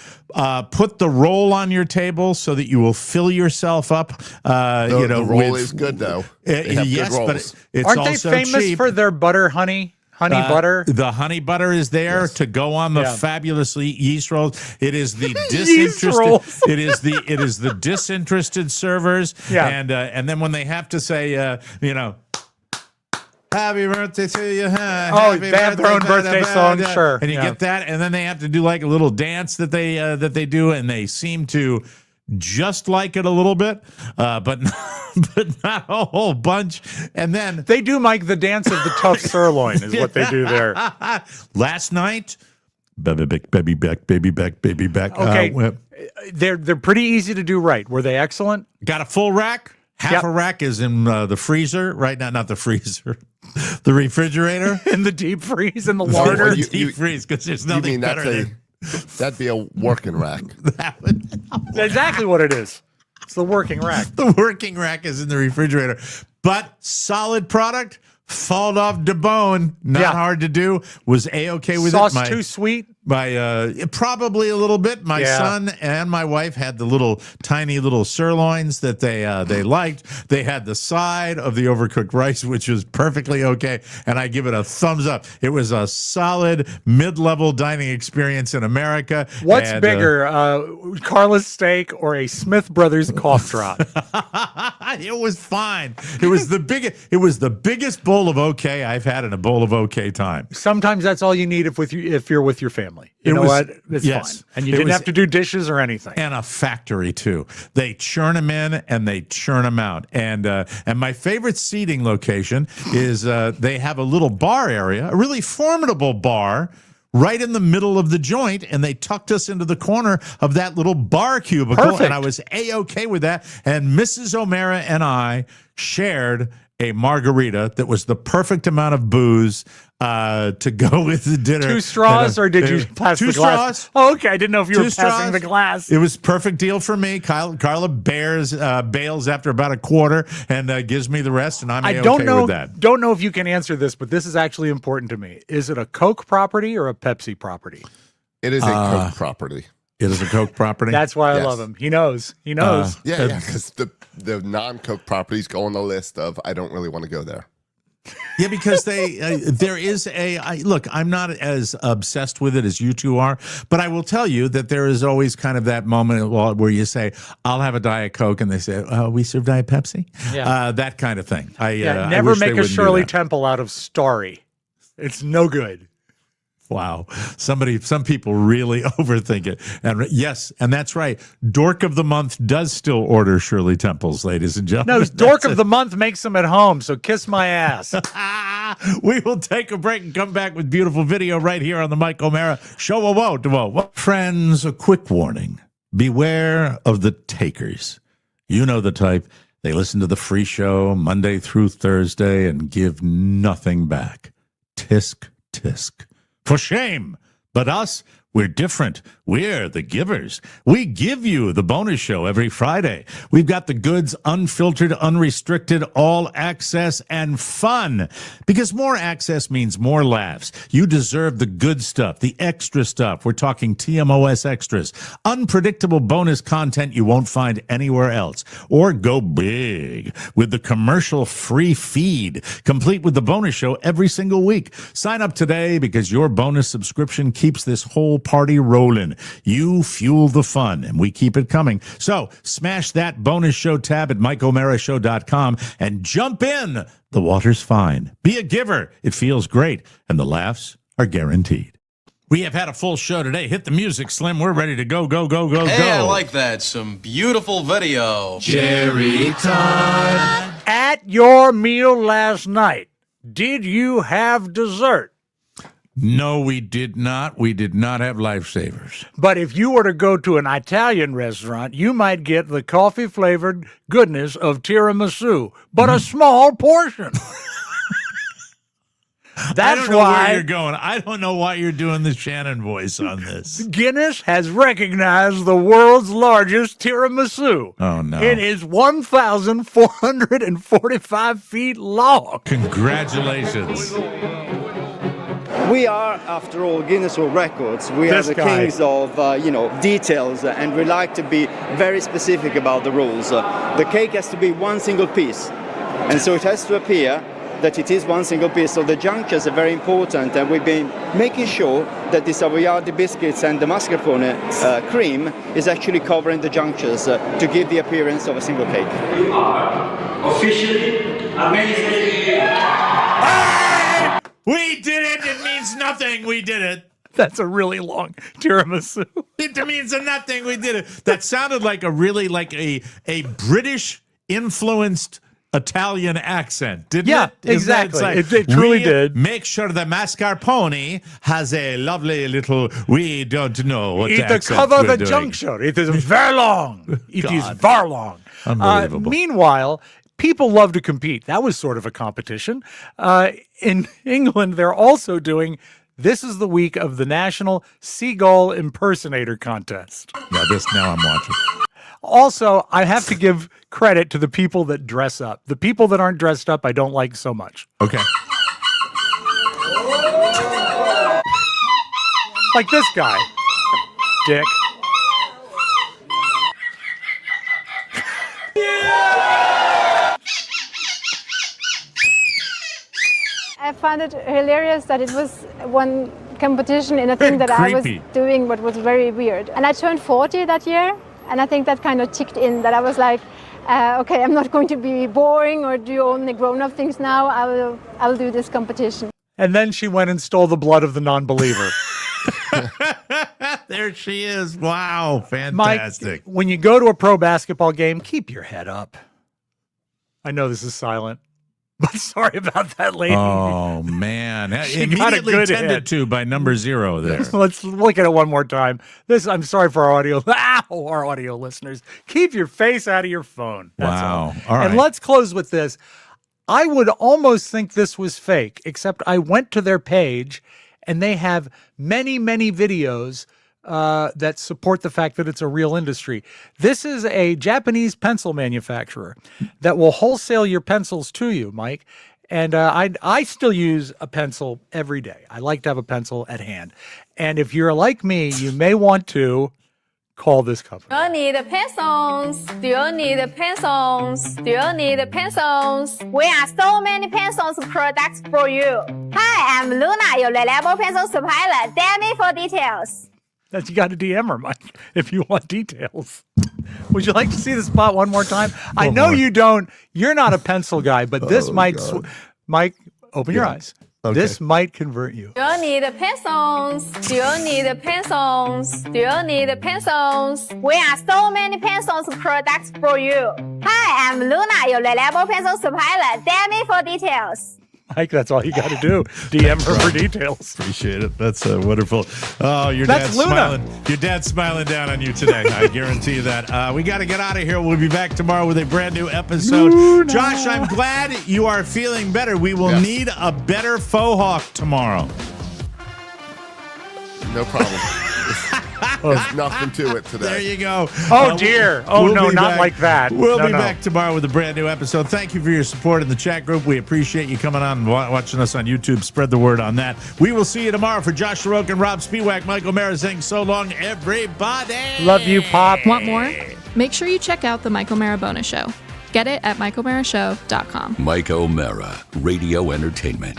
Put the roll on your table so that you will fill yourself up. The roll is good though. Yes, good but it's aren't also they famous cheap. for their honey butter? The honey butter is there to go on the fabulous yeast rolls. It is the disinterested. it is the disinterested servers. Yeah. And then when they have to say happy birthday to you. They have their own birthday song, sure. And you get that, and then they have to do like a little dance that they do, and they seem to just like it a little bit, but not a whole bunch. And then they do like the dance of the tough sirloin is what they do there. Last night, baby back. Okay, they're pretty easy to do right. Were they excellent? Got a full rack. Half a rack is in the freezer right now, not the freezer, the refrigerator. In the deep freeze, in the larder. Deep freeze, because there's nothing better than... That'd be a working rack. That's exactly what it is. It's the working rack. The working rack is in the refrigerator. But solid product, Fall off the bone, not hard to do. Was A-okay with Sauce it. too sweet? Probably a little bit. My son and my wife had the little tiny little sirloins that they liked. They had the side of the overcooked rice, which was perfectly okay, and I give it a thumbs up. It was a solid mid-level dining experience in America. What's bigger, Carla's steak or a Smith Brothers cough drop? It was fine. It was the biggest bowl of okay I've had in a bowl of okay time. Sometimes that's all you need if you're with your family. You know what? It's fine. And you didn't have to do dishes or anything. And a factory too. They churn them in and they churn them out. And my favorite seating location is they have a little bar area, a really formidable bar right in the middle of the joint, and they tucked us into the corner of that little bar cubicle. Perfect. And I was A-okay with that. And Mrs. O'Mara and I shared a margarita that was the perfect amount of booze to go with the dinner. 2 straws, or did you pass the glass? 2 straws. Oh, okay. I didn't know if you were 2 passing straws. the glass. It was perfect deal for me. Carla bails after about a quarter and gives me the rest, and I'm okay with that. Don't know if you can answer this, but this is actually important to me. Is it a Coke property or a Pepsi property? It is a Coke property. It is a Coke property. That's why I love him. He knows. He knows. Yeah, because the non-Coke properties go on the list of I don't really want to go there. Yeah, because there is look, I'm not as obsessed with it as you two are, but I will tell you that there is always kind of that moment where you say, I'll have a Diet Coke, and they say, we serve Diet Pepsi? Yeah. That kind of thing. Never make a Shirley Temple out of Starry. It's no good. Wow. Some people really overthink it. And yes, and that's right. Dork of the Month does still order Shirley Temples, ladies and gentlemen. No, Dork of the Month makes them at home, so kiss my ass. We will take a break and come back with beautiful video right here on the Mike O'Mara Show. Whoa. Friends, a quick warning. Beware of the takers. You know the type. They listen to the free show Monday through Thursday and give nothing back. Tisk, tisk. For shame. But us, we're different. We're the givers. We give you the bonus show every Friday. We've got the goods, unfiltered, unrestricted, all access, and fun. Because more access means more laughs. You deserve the good stuff, the extra stuff. We're talking TMOS extras. Unpredictable bonus content you won't find anywhere else. Or go big with the commercial-free feed, complete with the bonus show every single week. Sign up today because your bonus subscription keeps this whole party rolling. You fuel the fun, and we keep it coming. So smash that bonus show tab at MikeO'MaraShow.com and jump in. The water's fine. Be a giver. It feels great, and the laughs are guaranteed. We have had a full show today. Hit the music, Slim. We're ready to go. Hey, I like that. Some beautiful video. Jerry time. At your meal last night, did you have dessert? No, we did not. We did not have lifesavers. But if you were to go to an Italian restaurant, you might get the coffee-flavored goodness of tiramisu, but a small portion. That's I don't know why where you're going. I don't know why you're doing the Shannon voice on this. Guinness has recognized the world's largest tiramisu. Oh, no. It is 1,445 feet long. Congratulations. We are, after all, Guinness World Records. We are the kings of, details, and we like to be very specific about the rules. The cake has to be one single piece, and so it has to appear that it is one single piece. So the junctures are very important, and we've been making sure that the Savoiardi biscuits and the mascarpone cream is actually covering the junctures to give the appearance of a single cake. You are officially amazing. We did it! It means nothing. We did it. That's a really long tiramisu. It means nothing. We did it. That sounded like a British influenced Italian accent, didn't it? Exactly. It truly did. Make sure the mascarpone has a lovely little, we don't know what it accent cover we're the doing. juncture. It is very long. It is very long. Unbelievable. Meanwhile, people love to compete. That was sort of a competition. In England, they're also doing, this is the week of the National Seagull Impersonator Contest. Now I'm watching. Also, I have to give credit to the people that dress up. The people that aren't dressed up, I don't like so much. Okay. Like this guy. Dick. I found it hilarious that it was one competition in a thing that I was doing, what was very weird. And I turned 40 that year, and I think that kind of ticked in, that I was like, okay, I'm not going to be boring or do only grown-up things now. I will do this competition. And then she went and stole the blood of the non-believer. There she is. Wow, fantastic. Mike, when you go to a pro basketball game, keep your head up. I know this is silent, but sorry about that, lady. Oh, man. Immediately tended to by number 0 there. Let's look at it one more time. I'm sorry for our audio listeners. Keep your face out of your phone. That's wow. All right. And let's close with this. I would almost think this was fake, except I went to their page and they have many, many videos that support the fact that it's a real industry. This is a Japanese pencil manufacturer that will wholesale your pencils to you, Mike. And I still use a pencil every day. I like to have a pencil at hand. And if you're like me, you may want to call this company. Do you need pencils? Do you need pencils? Do you need pencils? We have so many pencils products for you. Hi, I'm Luna, your reliable pencil supplier. DM me for details. You got to DM her, Mike, if you want details. Would you like to see the spot one more time? I know you don't. You're not a pencil guy, but this might. Mike, open your eyes. Okay. This might convert you. Do you need pencils? Do you need pencils? Do you need pencils? We have so many pencils products for you. Hi, I'm Luna, your reliable pencil supplier. DM me for details. Mike, that's all you got to do. DM her for details. Appreciate it. That's wonderful. Oh, your dad's smiling. Your dad's smiling down on you today. I guarantee you that. We got to get out of here. We'll be back tomorrow with a brand new episode. Luna. Josh, I'm glad you are feeling better. We will need a better faux hawk tomorrow. No problem. There's nothing to it today. There you go. Oh, dear. Oh, no, not like that. We'll be back tomorrow with a brand new episode. Thank you for your support in the chat group. We appreciate you coming on and watching us on YouTube. Spread the word on that. We will see you tomorrow. For Josh Sorokin and Rob Spiewak, Michael Mara saying so long, everybody. Love you, Pop. Want more? Make sure you check out the Mike O'Mara Bonus Show. Get it at MikeO'MaraShow.com. Mike O'Mara, Radio Entertainment.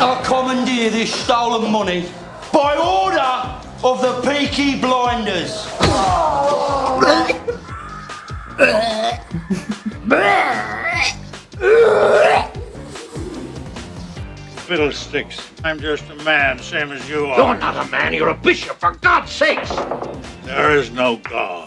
I commandeer this stolen money by order of the Peaky Blinders. Fiddlesticks. I'm just a man, same as you are. You're not a man, you're a bishop, for God's sakes! There is no God.